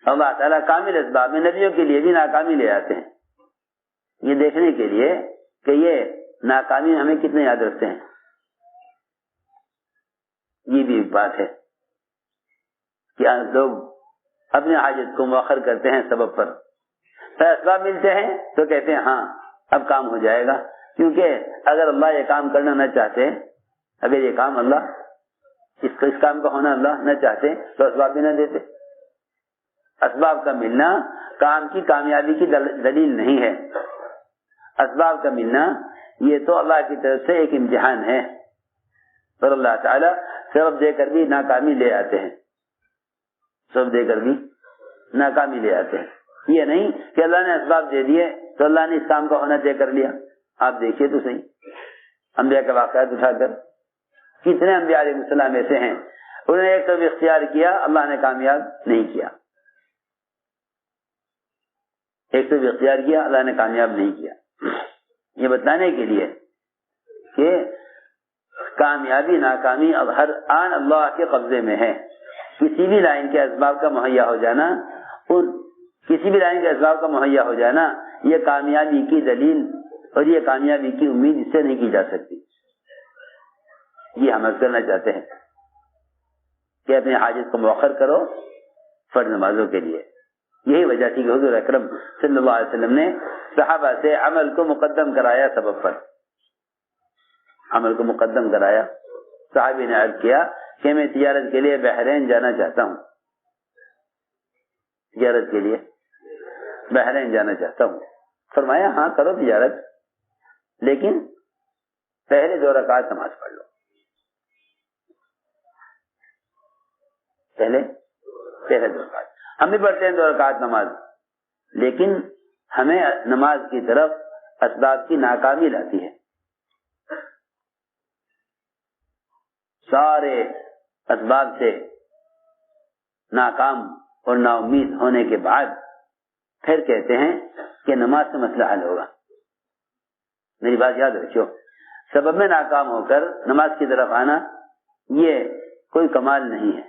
اللہ تعالیٰ کامل اسباب میں نبیوں کے لیے بھی ناکامی لے آتے ہیں یہ دیکھنے کے لیے کہ یہ ناکامی ہمیں کتنے یاد رکھتے ہیں. یہ بھی ایک بات ہے کہ لوگ اپنے حاجت کو مؤخر کرتے ہیں سبب پر. پھر اسباب ملتے ہیں تو کہتے ہیں ہاں اب کام ہو جائے گا کیونکہ اگر اللہ یہ کام کرنا نہ چاہتے اگر یہ کام اللہ اس کام کا ہونا اللہ نہ چاہتے تو اسباب بھی نہ دیتے. اسباب کا ملنا کام کی کامیابی کی دلیل نہیں ہے. اسباب کا ملنا یہ تو اللہ کی طرف سے ایک امتحان ہے اور اللہ تعالیٰ سبب دے کر بھی ناکامی لے آتے ہیں. سبب دے کر بھی ناکامی لے آتے ہیں. یہ نہیں کہ اللہ نے اسباب دے دیے تو اللہ نے اس کام کا ہونا طے کر لیا. آپ دیکھیے تو صحیح انبیاء کے واقعات اٹھا کر کتنے انبیاء علیہ السلام ایسے ہیں انہوں نے ایک سبب اختیار کیا اللہ نے کامیاب نہیں کیا. ایک سبب اختیار کیا اللہ نے کامیاب نہیں کیا. یہ بتانے کے لیے کہ کامیابی ناکامی اب ہر آن اللہ کے قبضے میں ہے. کسی بھی لائن کے اسباب کا مہیا ہو جانا کسی بھی لائن کے اسباب کا مہیا ہو جانا یہ کامیابی کی دلیل اور یہ کامیابی کی امید اس سے نہیں کی جا سکتی. یہ ہم کرنا چاہتے ہیں کہ اپنے حاجت کو مؤخر کرو فرض نمازوں کے لیے. یہی وجہ تھی کہ حضور اکرم صلی اللہ علیہ وسلم نے صحابہ سے عمل کو مقدم کرایا سبب پر. عمل کو مقدم کرایا. صحابی نے عرض کیا کہ میں تجارت کے لیے بحرین جانا چاہتا ہوں. تجارت کے لیے بحرین جانا چاہتا ہوں. فرمایا ہاں کرو تجارت لیکن پہلے 2 رکعت نماز پڑھ لو. پہلے 2 رکعت ہم بھی پڑھتے ہیں 2 رکعت نماز لیکن ہمیں نماز کی طرف اسباب کی ناکامی لاتی ہے. سارے اسباب سے ناکام اور نا امید ہونے کے بعد پھر کہتے ہیں کہ نماز سے مسئلہ حل ہوگا. میری بات یاد رکھو، سبب میں ناکام ہو کر نماز کی طرف آنا یہ کوئی کمال نہیں ہے.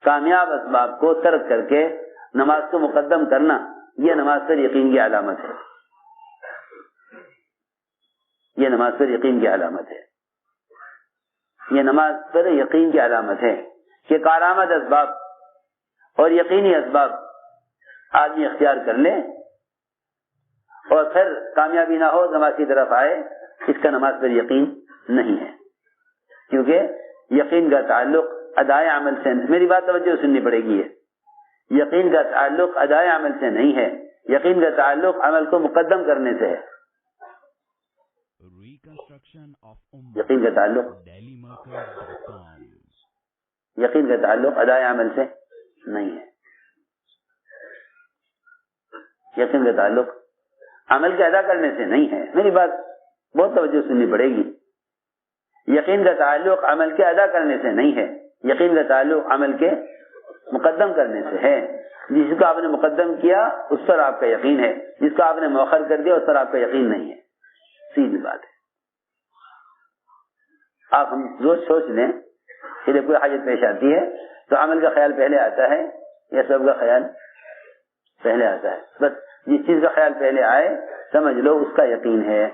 کامیاب اسباب کو ترک کر کے نماز کو مقدم کرنا یہ نماز پر یقین کی علامت ہے. یہ نماز پر یقین کی علامت ہے. یہ نماز پر یقین کی علامت ہے کہ کارآمد اسباب اور یقینی اسباب آدمی اختیار کر لے اور پھر کامیابی نہ ہو نماز کی طرف آئے، اس کا نماز پر یقین نہیں ہے. کیونکہ یقین کا تعلق ادائے عمل سے، میری بات توجہ سننی پڑے گی، ہے یقین کا تعلق ادائے عمل سے نہیں ہے، یقین کا تعلق عمل کو مقدم کرنے سے ہے. یقین کا تعلق ادائے عمل سے نہیں ہے. یقین کا تعلق عمل کے ادا کرنے سے نہیں ہے. میری بات بہت توجہ سننی پڑے گی. یقین کا تعلق عمل کے ادا کرنے سے نہیں ہے، یقین کا تعلق عمل کے مقدم کرنے سے ہے. جس کو آپ نے مقدم کیا اس پر آپ کا یقین ہے، جس کو آپ نے مؤخر کر دیا اس پر آپ کا یقین نہیں ہے. سیدھی بات ہے. آپ ہم روز سوچ لیں کہ جب کوئی حاجت پیش آتی ہے تو عمل کا خیال پہلے آتا ہے یا سب کا خیال پہلے آتا ہے؟ بس جس چیز کا خیال پہلے آئے سمجھ لو اس کا یقین ہے،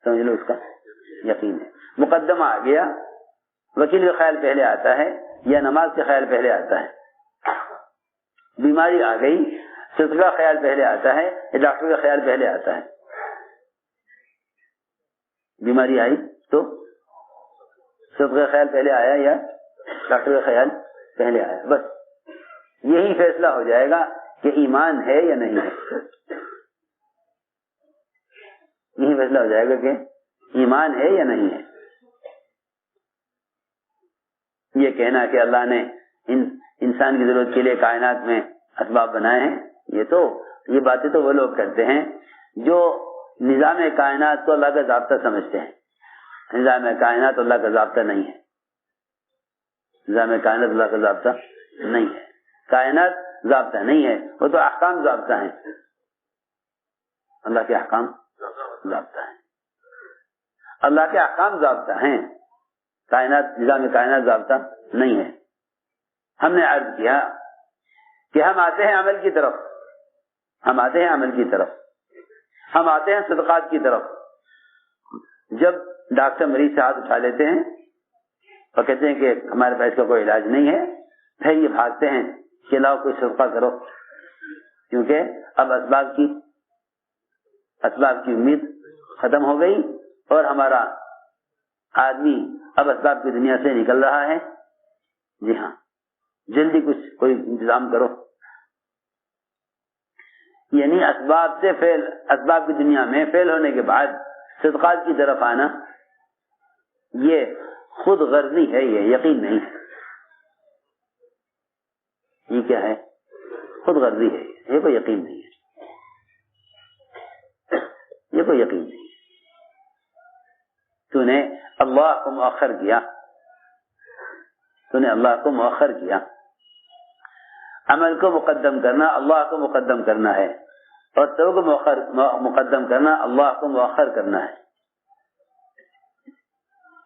سمجھ لو اس کا یقین ہے. مقدمہ آ گیا، وکیل کا خیال پہلے آتا ہے یا نماز کا خیال پہلے آتا ہے؟ بیماری آ گئی، صدقہ کا خیال پہلے آتا ہے یا ڈاکٹر کا خیال پہلے آتا ہے؟ بیماری آئی تو صدقہ کا خیال پہلے آیا یا ڈاکٹر کا خیال پہلے آیا؟ بس یہی فیصلہ ہو جائے گا کہ ایمان ہے یا نہیں ہے. یہی فیصلہ ہو جائے گا کہ ایمان ہے یا نہیں ہے. یہ کہنا کہ اللہ نے انسان کی ضرورت کے لیے کائنات میں اسباب بنائے ہیں، یہ باتیں تو وہ لوگ کرتے ہیں جو نظام کائنات کو اللہ کا ضابطہ سمجھتے ہیں. نظام کائنات اللہ کا ضابطہ نہیں ہے. نظام کائنات اللہ کا ضابطہ نہیں ہے. کائنات ضابطہ نہیں ہے، وہ تو احکام ضابطہ ہیں. اللہ کے احکام ضابطہ ہیں. اللہ کے احکام ضابطہ ہیں. کائنات، نظام کائنات ضابطہ نہیں ہے. ہم نے عرض کیا کہ ہم آتے ہیں عمل کی طرف، ہم آتے ہیں صدقات کی طرف. جب ڈاکٹر مریض سے ہاتھ اٹھا لیتے ہیں اور کہتے ہیں کہ ہمارے پاس کا کوئی علاج نہیں ہے، پھر یہ بھاگتے ہیں کہ لاؤ کوئی صدقہ کرو، کیونکہ اب اسباب کی امید ختم ہو گئی اور ہمارا آدمی اب اسباب کی دنیا سے نکل رہا ہے. جی ہاں، جلدی کوئی انتظام کرو. یعنی اسباب کی دنیا میں فیل ہونے کے بعد صدقات کی طرف آنا یہ خود غرضی ہے، یہ یقین نہیں ہے. یہ کیا ہے؟ خود غرضی ہے. یہ کوئی یقین نہیں ہے. یہ کوئی یقین نہیں. تو نے اللہ کو مؤخر کیا، عمل کو مقدم کرنا اللہ کو مقدم کرنا ہے، اور تو کو مقدم کرنا اللہ کو مؤخر کرنا ہے.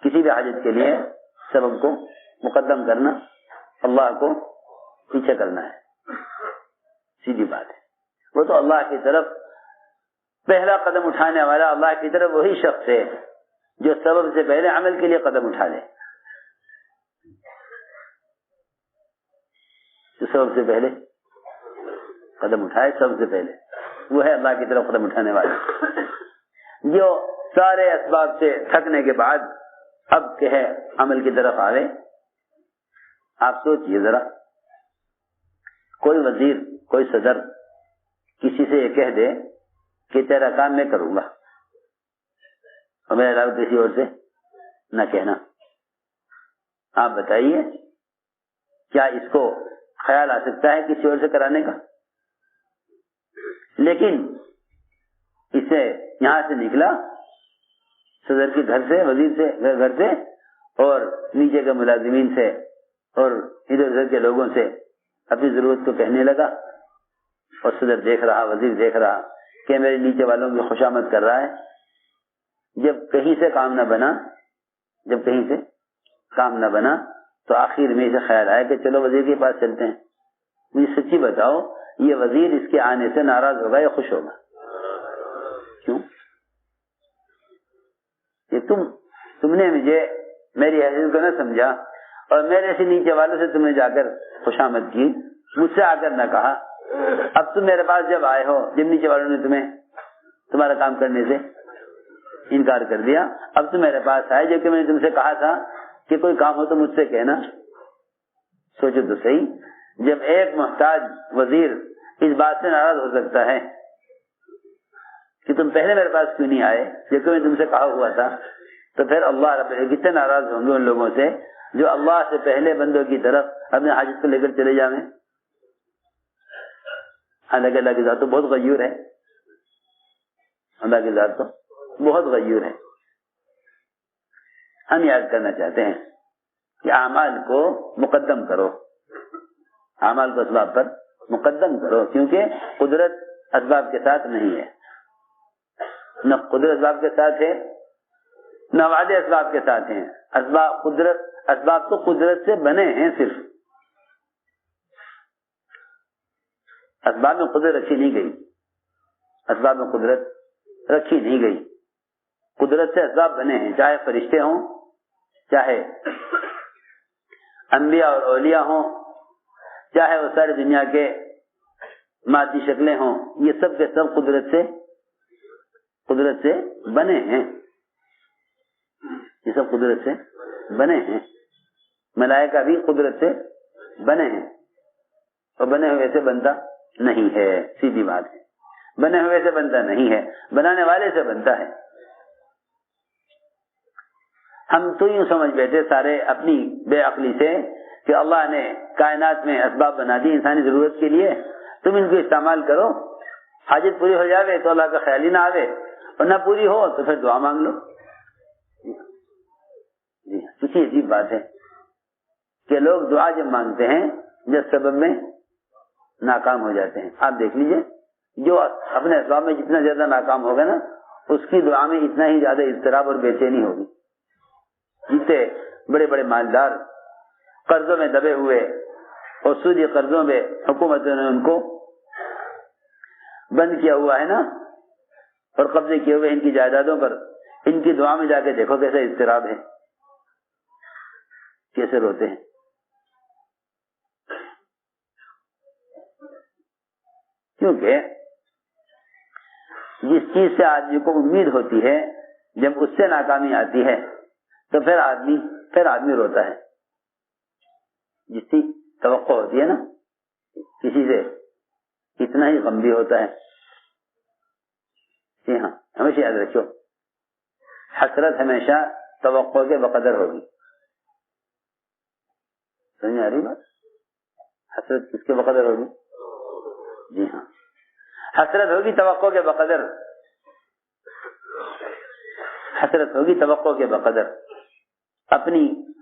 کسی بھی حاجت کے لیے سبب کو مقدم کرنا، اللہ کو پیچھے کرنا ہے. سیدھی بات ہے. وہ تو اللہ کی طرف پہلا قدم اٹھانے والا اللہ کی طرف وہی شخص ہے جو سبب سے پہلے عمل کے لیے قدم اٹھا لے. جو سبب سے پہلے قدم اٹھائے، سب سے پہلے وہ ہے اللہ کی طرف قدم اٹھانے والا، جو سارے اسباب سے تھکنے کے بعد اب کہ ہے عمل کی طرف آوے. آپ سوچئے ذرا، کوئی وزیر، کوئی صدر کسی سے یہ کہہ دے کہ تیرا کام میں کروں گا اور میرے علاوہ کسی اور سے نہ کہنا. آپ بتائیے کیا اس کو خیال آ سکتا ہے کسی اور سے کرانے کا، لیکن اسے یہاں سے نکلا صدر کے گھر سے، وزیر سے گھر سے، اور نیچے کے ملازمین سے اور ادھر ادھر کے لوگوں سے اپنی ضرورت کو کہنے لگا، اور صدر دیکھ رہا، وزیر دیکھ رہا کہ میرے نیچے والوں کی خوشامد کر رہا ہے۔ جب کہیں سے کام نہ بنا تو آخر میں اسے خیال آیا کہ چلو وزیر کے پاس چلتے ہیں، مجھے سچی بتاؤ یہ وزیر اس کے آنے سے ناراض ہوگا یا خوش ہوگا؟ کیوں؟ کہ تم نے مجھے میری حیثیت کو نہ سمجھا اور میرے سے نیچے والوں سے تم نے جا کر خوشامد کی، مجھ سے آ کر نہ کہا۔ اب تم میرے پاس جب آئے ہو، جب نیچے والوں نے تمہارا کام کرنے سے انکار کر دیا، اب تم میرے پاس آئے جبکہ میں نے تم سے کہا تھا کہ کوئی کام ہو تو مجھ سے کہنا۔ سوچو تو صحیح، جب ایک محتاج وزیر اس بات سے ناراض ہو سکتا ہے کہ تم پہلے میرے پاس کیوں نہیں آئے جبکہ میں تم سے کہا ہوا تھا، تو پھر اللہ رب العزت کتنے ناراض ہوں گے ان لوگوں سے جو اللہ سے پہلے بندوں کی طرف اپنے حاجت کو لے کر چلے جائیں۔ حالانکہ اللہ کی ذات تو بہت غیور ہے، اللہ کی ذات تو بہت غیور ہے۔ ہم یاد کرنا چاہتے ہیں کہ اعمال کو مقدم کرو، اعمال کو اسباب پر مقدم کرو، کیونکہ قدرت اسباب کے ساتھ نہیں ہے، نہ قدرت اسباب کے ساتھ ہے نہ وعدے اسباب کے ساتھ ہیں۔ اسباب تو قدرت سے بنے ہیں، صرف اسباب میں قدرت رکھی نہیں گئی، اسباب میں قدرت رکھی نہیں گئی، قدرت سے اسباب بنے ہیں، چاہے فرشتے ہوں، چاہے انبیاء اور اولیاء ہوں، چاہے وہ ساری دنیا کے مادی شکلیں ہوں، یہ سب کے سب قدرت سے بنے ہیں، یہ سب قدرت سے بنے ہیں۔ ملائکہ بھی قدرت سے بنے ہیں، اور بنے ہوئے سے بنتا نہیں ہے، سیدھی بات ہے، بنے ہوئے سے بنتا نہیں ہے، بنانے والے سے بنتا ہے۔ ہم تو یوں سمجھ بیٹھے سارے اپنی بے عقلی سے کہ اللہ نے کائنات میں اسباب بنا دی انسانی ضرورت کے لیے، تم ان کو استعمال کرو، حاجت پوری ہو جاوے تو اللہ کا خیال ہی نہ آوے، اور نہ پوری ہو تو پھر دعا مانگ لو۔ جی کسی عجیب بات ہے کہ لوگ دعا جب مانگتے ہیں جب سبب میں ناکام ہو جاتے ہیں۔ آپ دیکھ لیجئے جو اپنے اسباب میں جتنا زیادہ ناکام ہوگا نا، اس کی دعا میں اتنا ہی زیادہ اضطراب اور بے چینی ہوگی۔ جتنے بڑے بڑے مالدار قرضوں میں دبے ہوئے اور سودی قرضوں میں حکومتوں نے ان کو بند کیا ہوا ہے نا، اور قبضے کیے ہوئے ان کی جائیدادوں پر، ان کی دعا میں جا کے دیکھو کیسا اضطراب ہے، کیسے روتے ہیں۔ کیونکہ جس چیز سے آدمی کو امید ہوتی ہے جب اس سے ناکامی آتی ہے تو پھر آدمی روتا ہے۔ جس کی توقع ہوتی ہے نا کسی سے، اتنا ہی غم بھی ہوتا ہے۔ جی ہاں، ہمیشہ یاد رکھو، حسرت ہمیشہ توقع کے بقدر ہوگی۔ سمجھ آ رہی بات؟ حسرت کس کے بقدر ہوگی؟ جی ہاں، حسرت ہوگی توقع کے بقدر، حسرت ہوگی توقع کے بقدر۔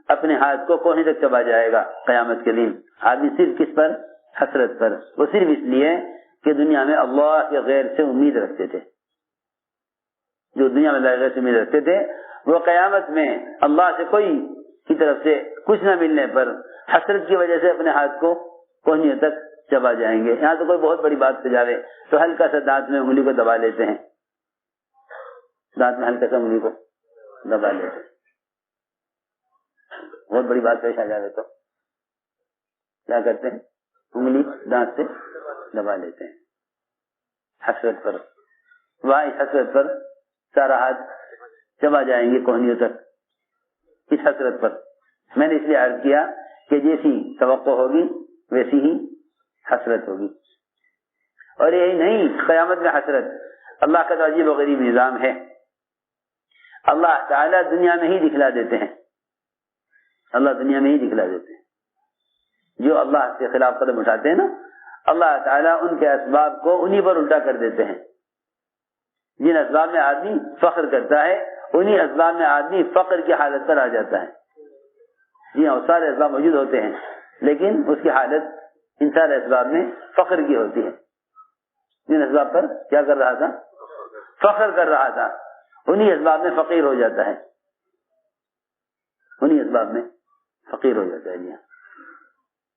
اپنے ہاتھ کو کوہنی تک چبا جائے گا قیامت کے دن آدمی، صرف کس پر؟ حسرت پر۔ وہ صرف اس لیے کہ دنیا میں اللہ کے غیر سے امید رکھتے تھے، جو دنیا میں غیر سے امید رکھتے تھے وہ قیامت میں اللہ سے کوئی کی طرف سے کچھ نہ ملنے پر حسرت کی وجہ سے اپنے ہاتھ کو کوہنیوں تک چبا جائیں گے۔ یہاں تو کوئی بہت بڑی بات سے جاوے تو ہلکا سا دانت میں انگلی کو دبا لیتے ہیں، دانت میں ہلکا سا انگلی کو دبا لیتے ہیں، بہت بڑی بات پیش آ جائے تو کیا کرتے ہیں؟ انگلی دانت سے دبا لیتے ہیں حسرت پر۔ وہاں اس حسرت پر سارا ہاتھ چبا جائیں گے کوہنیوں تک، اس حسرت پر۔ میں نے اس لیے عرض کیا کہ جیسی توقع ہوگی ویسی ہی حسرت ہوگی، اور یہی نہیں قیامت میں حسرت، اللہ کا تو عجیب و غریب نظام ہے۔ اللہ تعالیٰ دنیا میں ہی دکھلا دیتے ہیں، اللہ دنیا میں ہی دکھلا دیتے ہیں جو اللہ کے خلاف قدم اٹھاتے ہیں نا، اللہ تعالیٰ ان کے اسباب کو انہی پر الٹا کر دیتے ہیں. جن اسباب میں آدمی فخر کرتا ہے انہی اسباب میں آدمی فقر کی حالت پر آ جاتا ہے. جی ہاں، سارے اسباب موجود ہوتے ہیں لیکن اس کی حالت ان سارے اسباب میں فخر کی ہوتی ہے. جن اسباب پر کیا کر رہا تھا؟ فخر کر رہا تھا، انہی اسباب میں فقیر ہو جاتا ہے. انہی اسباب میں فقیر ہو جاتا ہے. جی ہاں،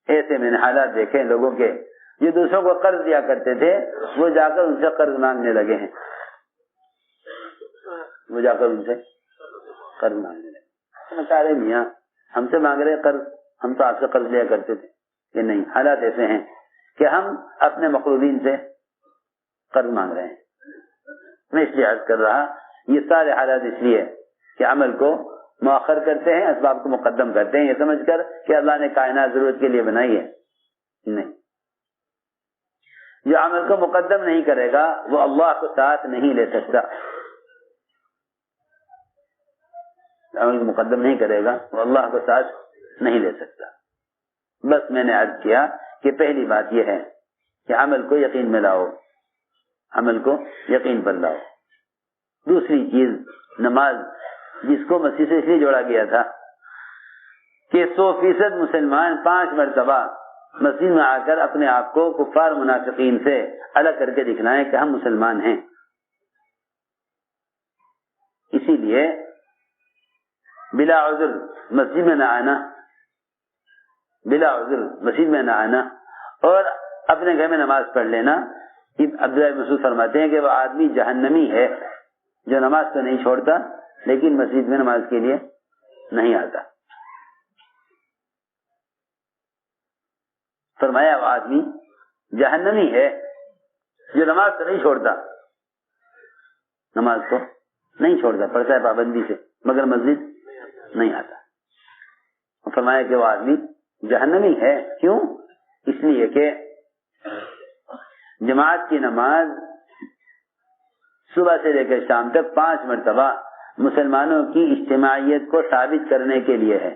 ایسے میں نے حالات دیکھے لوگوں کے جو دوسروں کو قرض دیا کرتے تھے وہ جا کر ان سے قرض مانگنے لگے ہیں. وہ جا کر ان سے قرض مانگنے لگے. سارے میاں ہم سے مانگ رہے قرض، ہم تو آپ سے قرض لیا کرتے تھے. کہ نہیں، حالات ایسے ہیں کہ ہم اپنے مقروبین سے قرض مانگ رہے ہیں. میں اس لیے عرض کر رہا، یہ سارے حالات اس لیے کہ عمل کو مؤخر کرتے ہیں، اسباب کو مقدم کرتے ہیں یہ سمجھ کر کہ اللہ نے کائنات ضرورت کے لیے بنائی ہے. نہیں، جو عمل کو مقدم نہیں کرے گا وہ اللہ کو ساتھ نہیں لے سکتا. عمل کو مقدم نہیں کرے گا وہ اللہ کو ساتھ نہیں لے سکتا. بس میں نے عرض کیا کہ پہلی بات یہ ہے کہ عمل کو یقین میں لاؤ، عمل کو یقین پر لاؤ. دوسری چیز نماز، جس کو مسیح سے اس لیے جوڑا گیا تھا کہ 100% مسلمان 5 مرتبہ مسجد میں آ کر اپنے آپ کو کفار منافقین سے الگ کر کے دکھلائیں کہ ہم مسلمان ہیں. اسی لیے بلا عذر مسجد میں نہ آنا، بلا عذر مسجد میں نہ آنا اور اپنے گھر میں نماز پڑھ لینا. عبداللہ بن مسعود فرماتے ہیں کہ وہ آدمی جہنمی ہے جو نماز تو نہیں چھوڑتا لیکن مسجد میں نماز کے لیے نہیں آتا. فرمایا وہ آدمی جہنمی ہے جو نماز تو نہیں چھوڑتا، نماز کو نہیں چھوڑتا، پڑھتا ہے پابندی سے مگر مسجد نہیں آتا. فرمایا کہ وہ آدمی جہنمی ہے. کیوں؟ اس لیے کہ جماعت کی نماز صبح سے لے کر شام تک 5 مرتبہ مسلمانوں کی اجتماعیت کو ثابت کرنے کے لیے ہے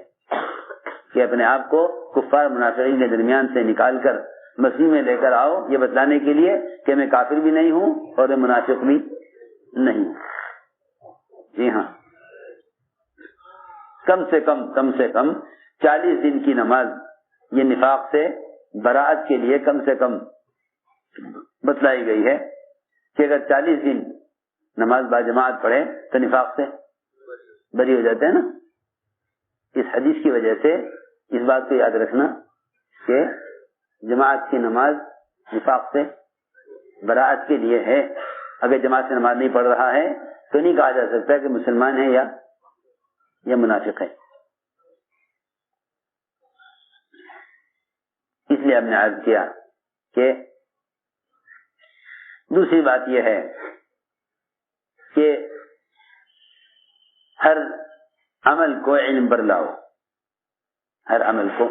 کہ اپنے آپ کو کفار منافقین کے درمیان سے نکال کر مسیح میں لے کر آؤ، یہ بتلانے کے لیے کہ میں کافر بھی نہیں ہوں اور میں منافق بھی نہیں ہوں. جی ہاں، کم سے کم 40 دن کی نماز یہ نفاق سے براءت کے لیے کم سے کم بتلائی گئی ہے کہ اگر 40 دن نماز باجماعت پڑھے تو نفاق سے بری ہو جاتے ہیں نا. اس حدیث کی وجہ سے اس بات کو یاد رکھنا کہ جماعت کی نماز نفاق سے براءت کے لیے ہے. اگر جماعت سے نماز نہیں پڑھ رہا ہے تو نہیں کہا جا سکتا کہ مسلمان ہے یا منافق ہے. اس لیے ہم نے عرض کیا کہ دوسری بات یہ ہے کہ ہر عمل کو علم پر لاؤ، ہر عمل کو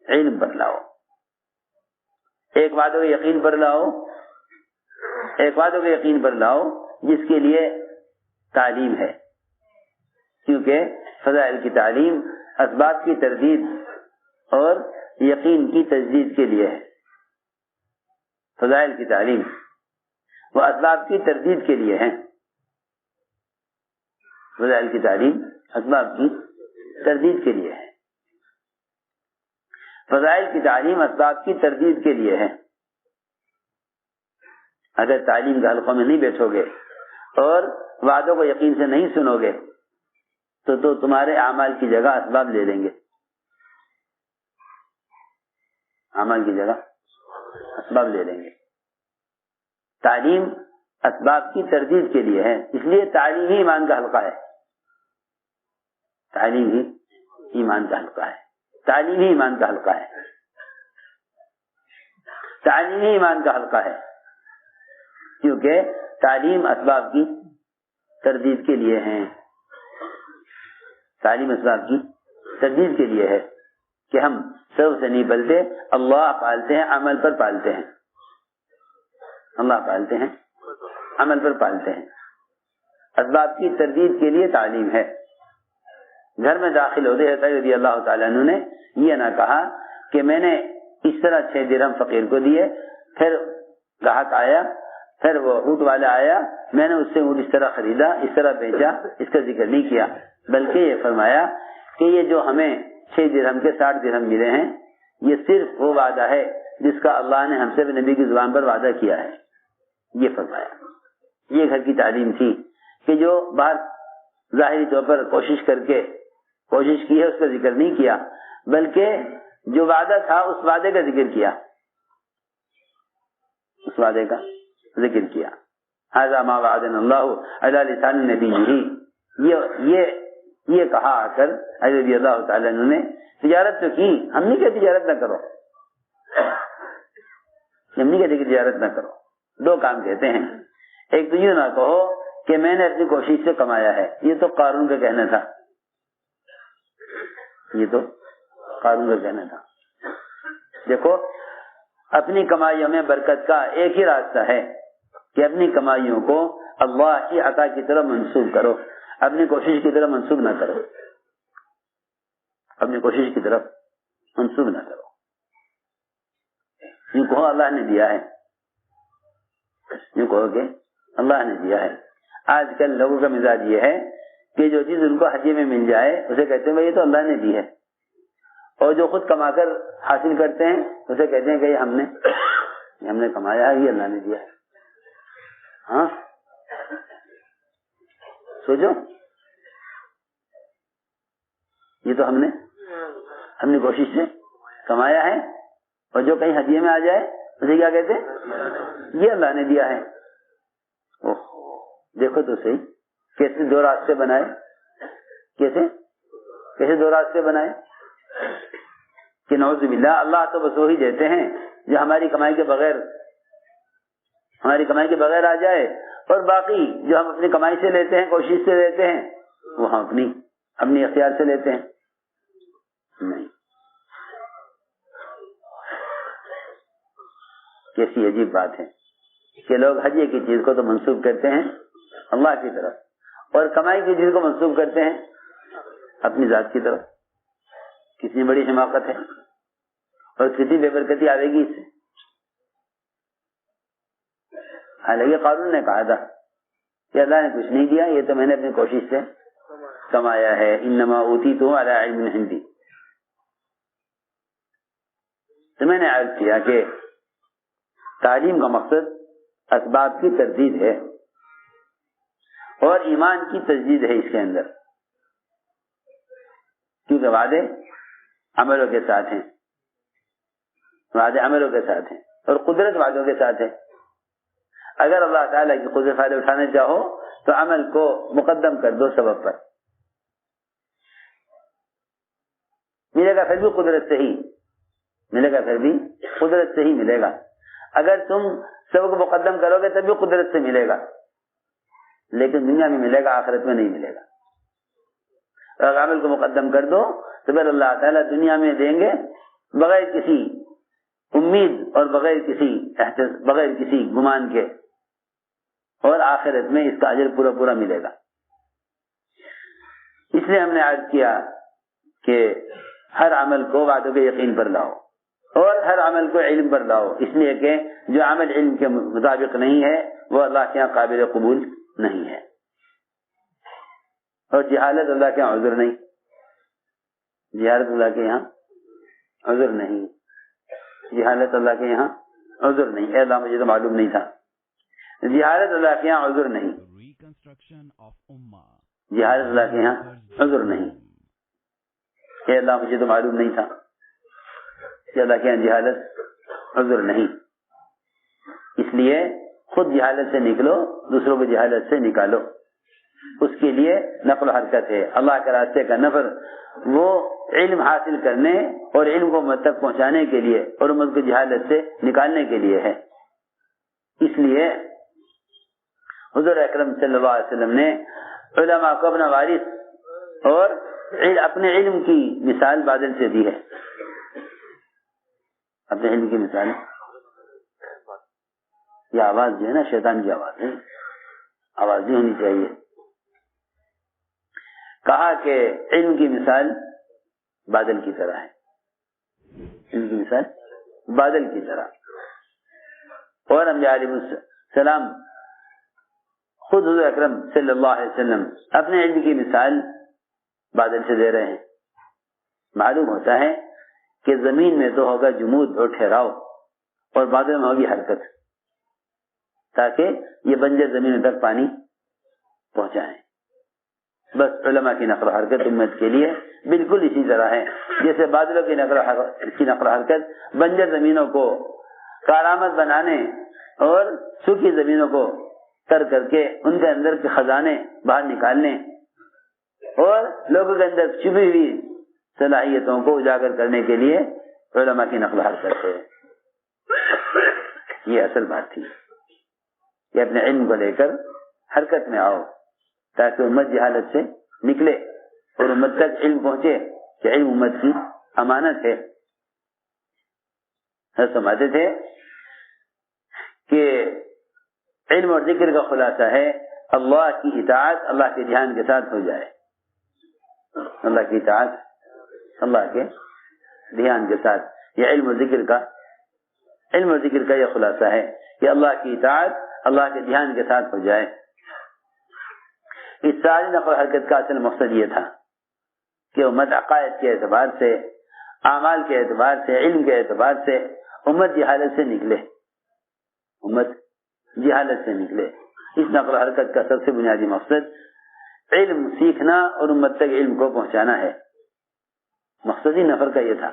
علم پر لاؤ. ایک بات کو یقین پر لاؤ، ایک بات کو یقین پر لاؤ جس کے لیے تعلیم ہے، کیونکہ فضائل کی تعلیم اسباب کی تردید اور یقین کی تجدید کے لیے ہے. فضائل کی تعلیم وہ اسباب کی تردید کے لیے ہے. فضائل کی تعلیم اسباب کی تردید کے لیے ہے. فضائل کی تعلیم اسباب کی تردید کے لیے ہے. اگر تعلیم کے حلقوں میں نہیں بیٹھو گے اور وعدوں کو یقین سے نہیں سنو گے تو تمہارے اعمال کی جگہ اسباب لے لیں گے. اعمال کی جگہ اسباب لے لیں گے. تعلیم اسباب کی تردید کے لیے ہے، اس لیے تعلیم ہی ایمان کا حلقہ ہے. تعلیم ہی ایمان کا حلقہ ہے. تعلیم ہی ایمان کا حلقہ ہے. تعلیم ہی ایمان کا حلقہ ہے، کیونکہ تعلیم اسباب کی تردید کے لیے ہے. تعلیم اسباب کی تردید کے لیے ہے کہ ہم سب سے نہیں پلتے، اللہ پالتے ہیں، عمل پر پالتے ہیں. اللہ پالتے ہیں، عمل پر پالتے ہیں. اسباب کی تردید کے لیے تعلیم ہے. گھر میں داخل ہوتے ہیں رضی اللہ تعالیٰ عنہ نے یہ نہ کہا کہ میں نے اس طرح 6 درہم فقیر کو دیے، پھر گاہک آیا، پھر وہ اونٹ والا آیا، میں نے اس سے اونٹ اس طرح خریدا، اس طرح بیچا، اس کا ذکر نہیں کیا، بلکہ یہ فرمایا کہ یہ جو ہمیں 6 درہم کے 60 درہم ملے ہیں، یہ صرف وہ وعدہ ہے جس کا اللہ نے ہم سے نبی کی زبان پر وعدہ کیا ہے، یہ فرمایا۔ یہ گھر کی تعلیم تھی کہ جو باہر ظاہری طور پر کوشش کی ہے اس کا ذکر نہیں کیا، بلکہ جو وعدہ تھا اس وعدے کا ذکر کیا، اس وعدے کا ذکر کیا۔ ھذا ما وعدنا اللہ علی لسان نبیہ، یہ کہا آ کر علی رضی اللہ تعالی عنہ نے تجارت تو کی، ہم نہیں کہتے تجارت نہ کرو، ہم نہیں کہتے کہ تجارت نہ کرو، 2 کام کہتے ہیں، ایک تو یہ نہ کہو کہ میں نے اپنی کوشش سے کمایا ہے، یہ تو قارون کا کہنا تھا، یہ تو قارون کا کہنا تھا۔ دیکھو اپنی کمائیوں میں برکت کا ایک ہی راستہ ہے کہ اپنی کمائیوں کو اللہ کی عطا کی طرف منسوب کرو، اپنی کوشش کی طرف منسوب نہ کرو، اپنی کوشش کی طرف منسوب نہ کرو، یوں کہو اللہ نے دیا ہے، یوں کہو کہ اللہ نے دیا ہے۔ آج کل لوگوں کا مزاج یہ ہے کہ جو چیز ان کو ہدیے میں مل جائے اسے کہتے ہیں یہ تو اللہ نے دی ہے، اور جو خود کما کر حاصل کرتے ہیں اسے کہتے ہیں کہ یہ ہم نے کمایا ہے، یہ اللہ نے دیا ہے۔ ہاں سوچو، یہ تو ہم نے کوشش سے کمایا ہے، اور جو کہیں ہدیے میں آ جائے اسے کیا کہتے ہیں؟ یہ اللہ نے دیا ہے۔ دیکھو تو صحیح کیسے 2 راستے بنائے، کیسے 2 راستے بنائے کہ نعوذ باللہ اللہ تو بس وہی دیتے ہیں جو ہماری کمائی کے بغیر آ جائے، اور باقی جو ہم اپنی کمائی سے لیتے ہیں، کوشش سے لیتے ہیں، وہ ہم اپنی اختیار سے لیتے ہیں۔ نہیں، کیسی عجیب بات ہے کہ لوگ ہدیے کی چیز کو تو منسوب کرتے ہیں اللہ کی طرف، اور کمائی کی چیز کو منسوب کرتے ہیں اپنی ذات کی طرف۔ کتنی بڑی حماقت ہے، اور کتنی بے برکتی آئے گی اس سے۔ حالانکہ قارون نے کہا تھا کہ اللہ نے کچھ نہیں دیا، یہ تو میں نے اپنی کوشش سے کمایا ہے، انما اوتیتہ علی علم عندی۔ تو میں نے عرض کیا کہ تعلیم کا مقصد اسباب کی تردید ہے اور ایمان کی تجدید ہے اس کے اندر، کیونکہ وعدے عملوں کے ساتھ ہیں، اور قدرت وعدوں کے ساتھ ہے۔ اگر اللہ تعالیٰ کی قدرت فائدہ اٹھانا چاہو تو عمل کو مقدم کر دو سبب پر، ملے گا پھر بھی قدرت سے ہی ملے گا۔ اگر تم سبب کو مقدم کرو گے تب بھی قدرت سے ملے گا، لیکن دنیا میں ملے گا، آخرت میں نہیں ملے گا۔ اگر عمل کو مقدم کر دو تو پھر اللہ تعالیٰ دنیا میں دیں گے بغیر کسی امید اور بغیر کسی گمان کے، اور آخرت میں اس کا اجر پورا ملے گا۔ اس لیے ہم نے عرض کیا کہ ہر عمل کو وعدوں کے یقین پر لاؤ، اور ہر عمل کو علم پر لاؤ، اس لیے کہ جو عمل علم کے مطابق نہیں ہے وہ اللہ کے یہاں قابل قبول نہیں ہے، اور جہالت اللہ کے یہاں عذر نہیں، جہالت اللہ کے یہاں عذر نہیں۔ اے اللہ مجھے تو معلوم نہیں تھا، جہالت اللہ کے یہاں عذر نہیں، جہالت اللہ کے یہاں عذر نہیں۔ اے اللہ مجھے تو معلوم نہیں تھا کہ اللہ کے یہاں جہالت عذر نہیں، اس لیے خود جہالت سے نکلو، دوسروں کو جہالت سے نکالو، اس کے لیے نقل و حرکت ہے۔ اللہ کے راستے کا نفر وہ علم حاصل کرنے اور علم کو مت تک پہنچانے کے لیے اور امت کو جہالت سے نکالنے کے لیے ہے۔ اس لیے حضور اکرم صلی اللہ علیہ وسلم نے علماء کو اپنا وارث اور اپنے علم کی مثال بادل سے دی ہے، اپنے علم کی مثال۔ یہ آواز جو ہے نا شیطان کی آواز ہے، آواز نہیں ہونی چاہیے۔ کہا کہ علم کی مثال بادل کی طرح ہے۔ ان کی مثال بادل کی طرح۔ اور انبیاء علیہ السلام خود حضور اکرم صلی اللہ علیہ وسلم اپنے علم کی مثال بادل سے دے رہے ہیں۔ معلوم ہوتا ہے کہ زمین میں تو ہوگا جمود اور ٹھہراؤ، اور بادل میں ہوگی حرکت، تاکہ یہ بنجر زمین تک پانی پہنچائیں۔ بس علماء کی نقل و حرکت امت کے لیے بالکل اسی طرح ہے جیسے بادلوں کی نقل و حرکت بنجر زمینوں کو کارآمد بنانے اور سوکھی زمینوں کو تر کر کے ان کے اندر کے خزانے باہر نکالنے اور لوگوں کے اندر چھپی ہوئی صلاحیتوں کو اجاگر کرنے کے لیے علماء کی نقل و حرکت ہے۔ یہ اصل بات تھی کہ اپنے علم کو لے کر حرکت میں آؤ تاکہ امت جہالت سے نکلے اور امت تک علم پہنچے کہ علم امت کی امانت ہے۔ سمجھتے تھے کہ علم اور ذکر کا خلاصہ ہے اللہ کی اطاعت اللہ کے دھیان کے ساتھ ہو جائے، اللہ کی اطاعت اللہ کے دھیان کے ساتھ، یہ علم اور ذکر کا یہ خلاصہ ہے کہ اللہ کی اطاعت اللہ کے دھیان کے ساتھ ہو جائے۔ اس ساری نقل و حرکت کا اصل مقصد یہ تھا کہ امت عقائد کے اعتبار سے، اعمال کے اعتبار سے، علم کے اعتبار سے امت جہالت سے نکلے، امت جہالت سے نکلے۔ اس نقل و حرکت کا سب سے بنیادی مقصد علم سیکھنا اور امت تک علم کو پہنچانا ہے۔ مقصد ہی نفر کا یہ تھا۔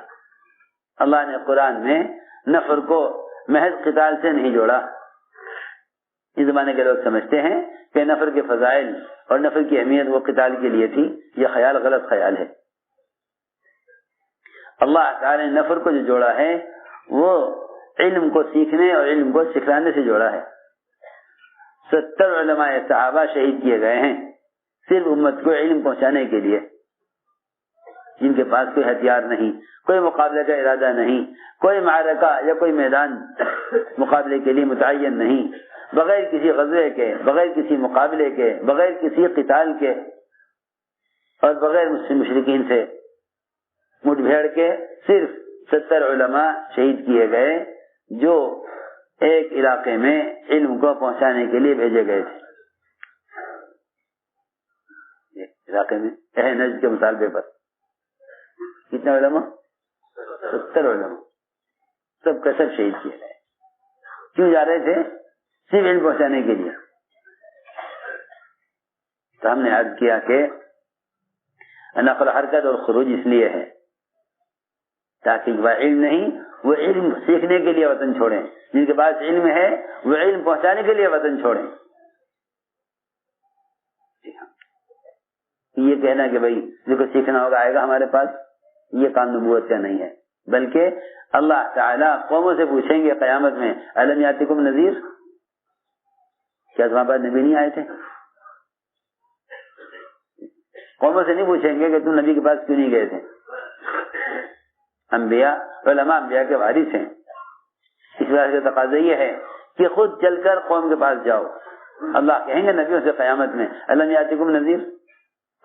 اللہ نے قرآن میں نفر کو محض قتال سے نہیں جوڑا۔ اس زمانے کے لوگ سمجھتے ہیں کہ نفر کے فضائل اور نفر کی اہمیت وہ قتال کے لیے تھی، یہ خیال غلط خیال ہے۔ اللہ تعالی نے نفر کو جو جوڑا ہے وہ علم کو سیکھنے اور علم کو سکھلانے سے جوڑا ہے۔ 70 علماء صحابہ شہید کیے گئے ہیں صرف امت کو علم پہنچانے کے لیے، جن کے پاس کوئی ہتھیار نہیں، کوئی مقابلے کا ارادہ نہیں، کوئی معرکہ یا کوئی میدان مقابلے کے لیے متعین نہیں، بغیر کسی غزوے کے، بغیر کسی مقابلے کے، بغیر کسی قتال کے اور بغیر مشرکین سے مٹ بھیڑ کے صرف 70 علماء شہید کیے گئے جو ایک علاقے میں علم کو پہنچانے کے لیے بھیجے گئے تھے۔ علاقے میں نجد کے مطالبے پر کتنے علماء؟ 70 علماء، سب کا سب شہید کیے گئے۔ کیوں جا رہے تھے؟ صرف علم پہنچانے کے لیے۔ تو ہم نے عرض کیا کہ نقل و حرکت اور خروج اس لیے ہے تاکہ وہ علم نہیں، وہ علم سیکھنے کے لیے وطن چھوڑیں، جن کے پاس علم ہے وہ علم پہنچانے کے لیے وطن چھوڑیں۔ یہ کہنا کہ بھائی جو کچھ سیکھنا ہوگا آئے گا ہمارے پاس، یہ کام نبوت کا نہیں ہے، بلکہ اللہ تعالیٰ قوموں سے پوچھیں گے قیامت میں الم یاتکم نذیر، کیا تمہارے پاس نبی نہیں آئے تھے؟ قوموں سے نہیں پوچھیں گے کہ تم نبی کے پاس کیوں نہیں گئے تھے۔ انبیاء علماء انبیاء کے وارث ہیں، اس وجہ سے تقاضا یہ ہے کہ خود چل کر قوم کے پاس جاؤ۔ اللہ کہیں گے نبیوں سے قیامت میں الم یاتکم نذیر،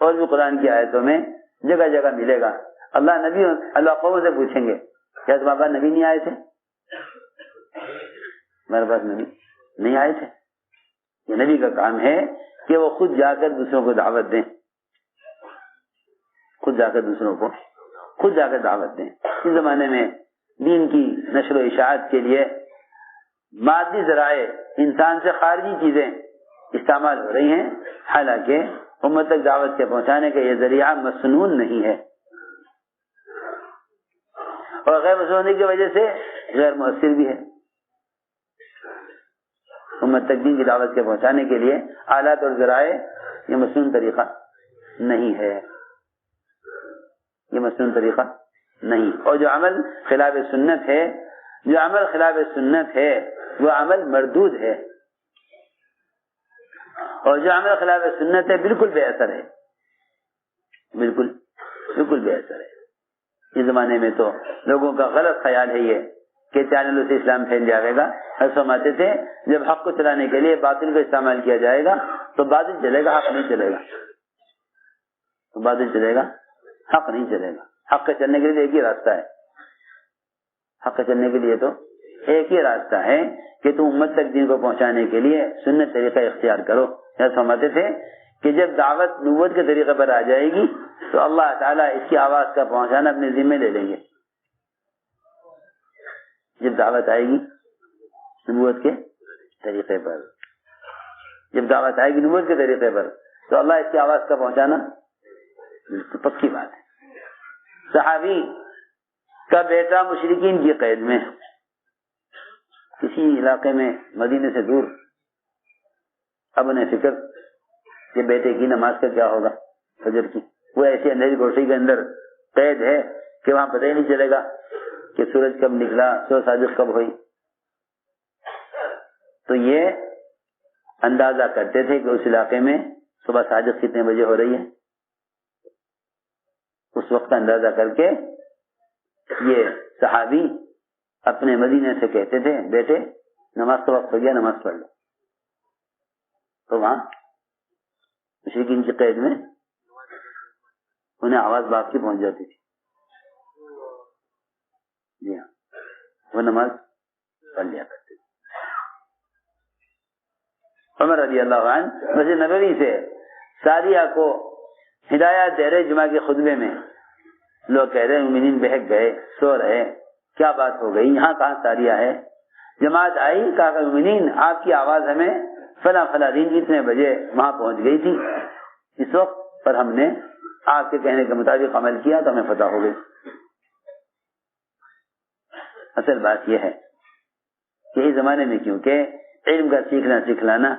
اور بھی قرآن کی آیتوں میں جگہ جگہ ملے گا۔ اللہ قوموں سے پوچھیں گے کیا تمہارے پاس نبی نہیں آئے تھے؟ ہمارے پاس نبی نہیں آئے تھے۔ یہ نبی کا کام ہے کہ وہ خود جا کر دوسروں کو دعوت دیں، خود جا کر دعوت دیں۔ اس زمانے میں دین کی نشر و اشاعت کے لیے مادی ذرائع، انسان سے خارجی چیزیں استعمال ہو رہی ہیں، حالانکہ امت تک دعوت کے پہنچانے کا یہ ذریعہ مسنون نہیں ہے، اور غیر مسنون ہونے کی وجہ سے غیر مؤثر بھی ہے۔ امت تک دین کی دعوت کے پہنچانے کے لیے آلات اور ذرائع یہ مسنون طریقہ نہیں ہے، یہ مسنون طریقہ نہیں۔ اور جو عمل خلاف سنت ہے وہ عمل مردود ہے، اور جو عمل خلاف سنت ہے بالکل بے اثر ہے، بالکل بے اثر ہے۔ اس زمانے میں تو لوگوں کا غلط خیال ہے یہ کہ چینلوں سے اسلام پھیل جائے گا۔ ہر سمجھتے تھے جب حق کو چلانے کے لیے باطل کو استعمال کیا جائے گا تو باطل چلے گا، حق نہیں چلے گا، تو باطل چلے گا، حق نہیں چلے گا۔ حق کے چلنے کے لیے ایک ہی راستہ ہے، حق چلنے کے لیے تو ایک ہی راستہ ہے کہ تم امت تک دین کو پہنچانے کے لیے سنت طریقہ اختیار کرو. فرماتے تھے کہ جب دعوت نبوت کے طریقے پر آ جائے گی تو اللہ تعالیٰ اس کی آواز کا پہنچانا اپنے ذمہ لے لیں گے. جب دعوت آئے گی نبوت کے طریقے پر، جب دعوت آئے گی نبوت کے طریقے پر تو اللہ اس کی آواز کا پہنچانا پکی بات ہے. صحابی کا بیٹا مشرکین کی قید میں کسی علاقے میں مدینے سے دور، اب انہیں فکر کہ بیٹے کی نماز کا کیا ہوگا فجر کی. وہ ایسی اندھیری کوٹری کے اندر قید ہے کہ وہاں پتہ ہی نہیں چلے گا کہ سورج کب نکلا، صبح صادق کب ہوئی. تو یہ اندازہ کرتے تھے کہ اس علاقے میں صبح صادق کتنے بجے ہو رہی ہے. اس وقت کا اندازہ کر کے یہ صحابی اپنے مدینے سے کہتے تھے بیٹے نماز کا وقت ہو گیا، نماز پڑھ لو. تو وہاں مشرکین کی قید میں انہیں آواز باپ کی پہنچ جاتی تھی. جی ہاں، وہ نماز پڑھ لیا کرتے تھے. عمر رضی اللہ عنہ مسجد نبوی سے ساریہ کو ہدایات دے رہے جمعہ کے خطبے میں. لوگ کہہ رہے مومنین بہک گئے، سو رہے، کیا بات ہو گئی، یہاں کہاں ساریہ ہے؟ جماعت آئی، کہا کہ مومنین آپ کی آواز ہمیں فلاں فلاں دن اتنے بجے وہاں پہنچ گئی تھی، اس وقت پر ہم نے آپ کے کہنے کے مطابق عمل کیا تو ہمیں فتح ہو گئی. اصل بات یہ ہے کہ اس زمانے میں کیونکہ علم کا سیکھنا سکھلانا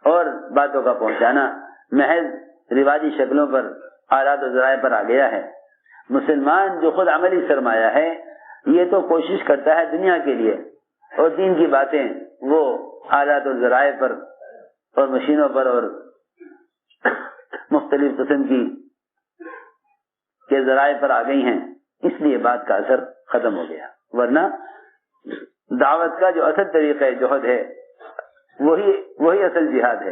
اور باتوں کا پہنچانا محض رواجی شکلوں پر، آلات و ذرائع پر آ گیا ہے. مسلمان جو خود عملی سرمایہ ہے یہ تو کوشش کرتا ہے دنیا کے لیے، اور دین کی باتیں وہ آلات و ذرائع پر اور مشینوں پر اور مختلف قسم کی کے ذرائع پر آ گئی ہیں، اس لیے بات کا اثر ختم ہو گیا. ورنہ دعوت کا جو اصل طریقہ جہد ہے وہی اصل جہاد ہے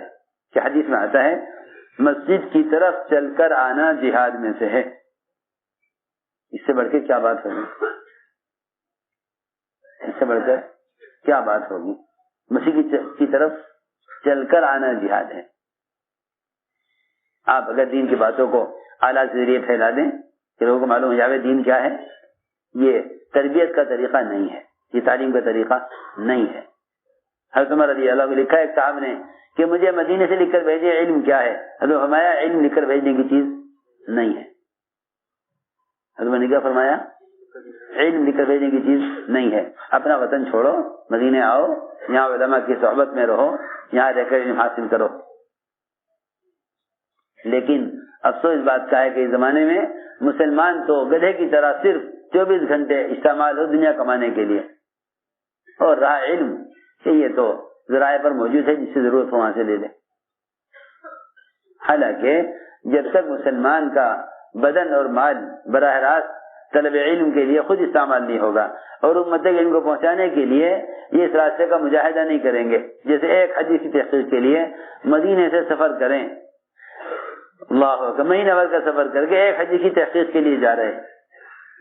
کہ حدیث میں آتا ہے مسجد کی طرف چل کر آنا جہاد میں سے ہے. اس سے بڑھ کے کیا بات ہوگی؟ اس سے بڑھ کر کیا بات ہوگی؟ مسجد کی طرف چل کر آنا جہاد ہے. آپ اگر دین کی باتوں کو اعلیٰ کے ذریعے پھیلا دیں کہ لوگوں کو معلوم ہو جائے دین کیا ہے، یہ تربیت کا طریقہ نہیں ہے، یہ تعلیم کا طریقہ نہیں ہے. حضرت عمر رضی اللہ عنہ لکھا ہے ایک صاحب نے کہ مجھے مدینے سے لکھ کر بھیجے علم کیا ہے. حضرت فرمایا علم لکھ کر بھیجنے کی چیز نہیں ہے. حضرت نے کیا فرمایا؟ علم لکھ کر بھیجنے کی چیز نہیں ہے. اپنا وطن چھوڑو، مدینے آؤ، یہاں علماء کی صحبت میں رہو، یہاں رہ کر علم حاصل کرو. لیکن افسوس اس بات کا ہے کہ اس زمانے میں مسلمان تو گدھے کی طرح صرف 24 گھنٹے استعمال ہو دنیا کمانے کے لیے، اور رہا علم کہ یہ تو ذرائع پر موجود ہے، جس سے ضرورت ہو وہاں سے لے لے. حالانکہ جب تک مسلمان کا بدن اور مال براہ راست طلب علم کے لیے خود استعمال نہیں ہوگا اور امت تک علم کو پہنچانے کے لیے یہ اس راستے کا مجاہدہ نہیں کریں گے. جیسے ایک حدیث کی تحقیق کے لیے مدینے سے سفر کریں، اللہ اکبر، مہینہ بھر کا سفر کر کے ایک حدیث کی تحقیق کے لیے جا رہے ہیں.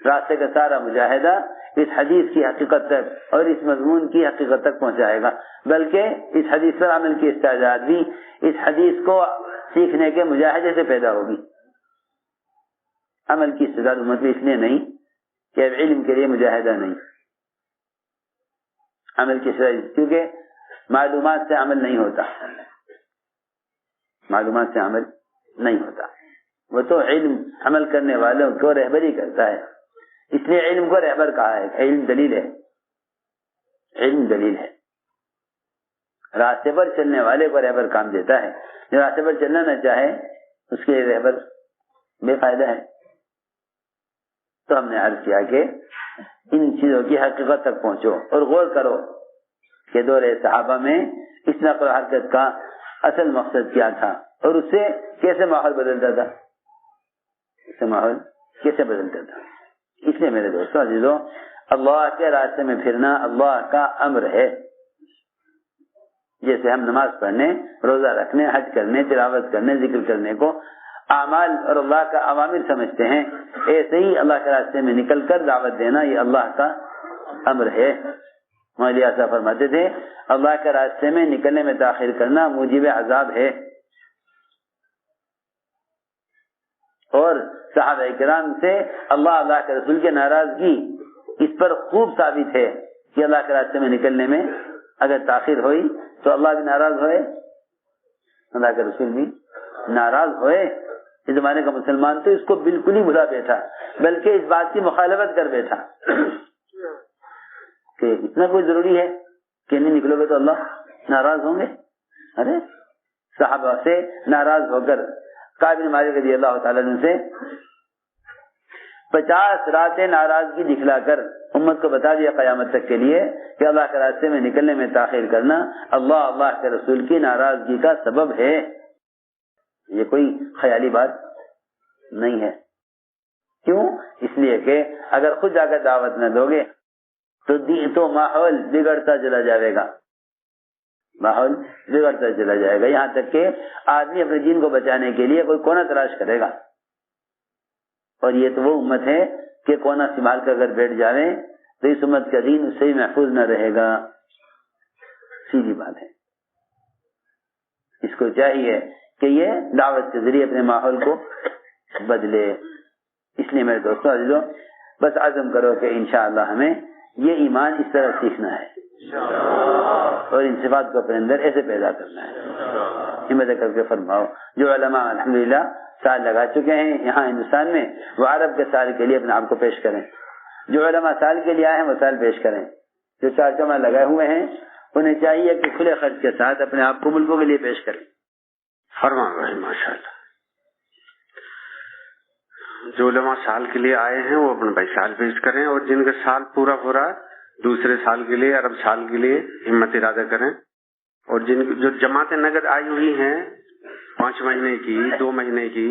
راستے کا سارا مجاہدہ اس حدیث کی حقیقت تک اور اس مضمون کی حقیقت تک پہنچائے گا، بلکہ اس حدیث پر عمل کی استعداد بھی اس حدیث کو سیکھنے کے مجاہدے سے پیدا ہوگی. عمل کی استعداد امت میں اس لیے نہیں کہ اب علم کے لیے مجاہدہ نہیں، عمل کی استعداد کیونکہ معلومات سے عمل نہیں ہوتا، معلومات سے عمل نہیں ہوتا. وہ تو علم عمل کرنے والوں کو رہبری کرتا ہے، اس لیے علم کو رہبر کہا ہے. علم دلیل ہے، علم دلیل ہے. راستے پر چلنے والے کو رہبر کام دیتا ہے، جو راستے پر چلنا نہ چاہے اس کے لیے رہبر بے فائدہ ہے. تو ہم نے عرض کیا کہ ان چیزوں کی حقیقت تک پہنچو اور غور کرو کہ دور صحابہ میں اس نقل و حرکت کا اصل مقصد کیا تھا اور اس سے کیسے ماحول بدلتا تھا، اس سے ماحول کیسے بدلتا تھا. اس لیے میرے دوستوں عزیزوں، اللہ کے راستے میں پھرنا اللہ کا امر ہے. جیسے ہم نماز پڑھنے، روزہ رکھنے، حج کرنے، تلاوت کرنے، ذکر کرنے کو اعمال اور اللہ کا اوامر سمجھتے ہیں، ایسے ہی اللہ کے راستے میں نکل کر دعوت دینا یہ اللہ کا امر ہے. مولوی صاحب فرماتے تھے اللہ کے راستے میں نکلنے میں تاخیر کرنا موجب عذاب ہے. اور صحابہ کرام سے اللہ کے رسول کی ناراضگی اس پر خوب ثابت ہے کہ اللہ کے راستے میں نکلنے میں اگر تاخیر ہوئی تو اللہ بھی ناراض ہوئے, اللہ کے رسول بھی ناراض ہوئے. اس زمانے کا مسلمان تو اس کو بالکل ہی بھلا بیٹھا, بلکہ اس بات کی مخالفت کر بیٹھا کہ اتنا کوئی ضروری ہے کہ نہیں نکلو گے تو اللہ ناراض ہوں گے. ارے صحابہ سے ناراض ہو کر کعب بن مالک رضی اللہ تعالیٰ عنہ سے 50 راتیں ناراضگی دکھلا کر امت کو بتا دیا قیامت تک کے لیے کہ اللہ کے راستے میں نکلنے میں تاخیر کرنا اللہ کے رسول کی ناراضگی کا سبب ہے. یہ کوئی خیالی بات نہیں ہے. کیوں؟ اس لیے کہ اگر خود جا کر دعوت نہ دو گے تو ماحول بگڑتا چلا جائے گا, ماحول بگڑتا چلا جائے گا, یہاں تک کہ آدمی اپنے دین کو بچانے کے لیے کوئی کونا تلاش کرے گا. اور یہ تو وہ امت ہے کہ کونا سنبھال کر اگر بیٹھ جائے تو اس امت کا دین اس سے ہی محفوظ نہ رہے گا. سیدھی بات ہے. اس کو چاہیے کہ یہ دعوت کے ذریعے اپنے ماحول کو بدلے. اس لیے میرے دوستوں عزیزوں بس عزم کرو کہ انشاءاللہ ہمیں یہ ایمان اس طرح سیکھنا ہے اور ان صفات کو اپنے اندر ایسے پیدا کرنا ہے. ہمت کر کے فرماؤ. جو علماء الحمدللہ سال لگا چکے ہیں یہاں ہندوستان میں وہ عرب کے سال کے لیے اپنے آپ کو پیش کریں. جو علماء سال کے لیے آئے ہیں وہ سال پیش کریں. جو 4 جمع لگائے ہوئے ہیں انہیں چاہیے کہ کھلے خرچ کے ساتھ اپنے آپ کو ملکوں کے لیے پیش کریں. فرما رہے ماشاءاللہ. جو علماء سال کے لیے آئے ہیں وہ اپنے بھائی سال پیش کریں, اور جن کا سال پورا ہو رہا دوسرے سال کے لیے عرب سال کے لیے ہمت ارادہ کریں. اور جو جماعتیں نقد آئی ہوئی ہیں 5 مہینے کی 2 مہینے کی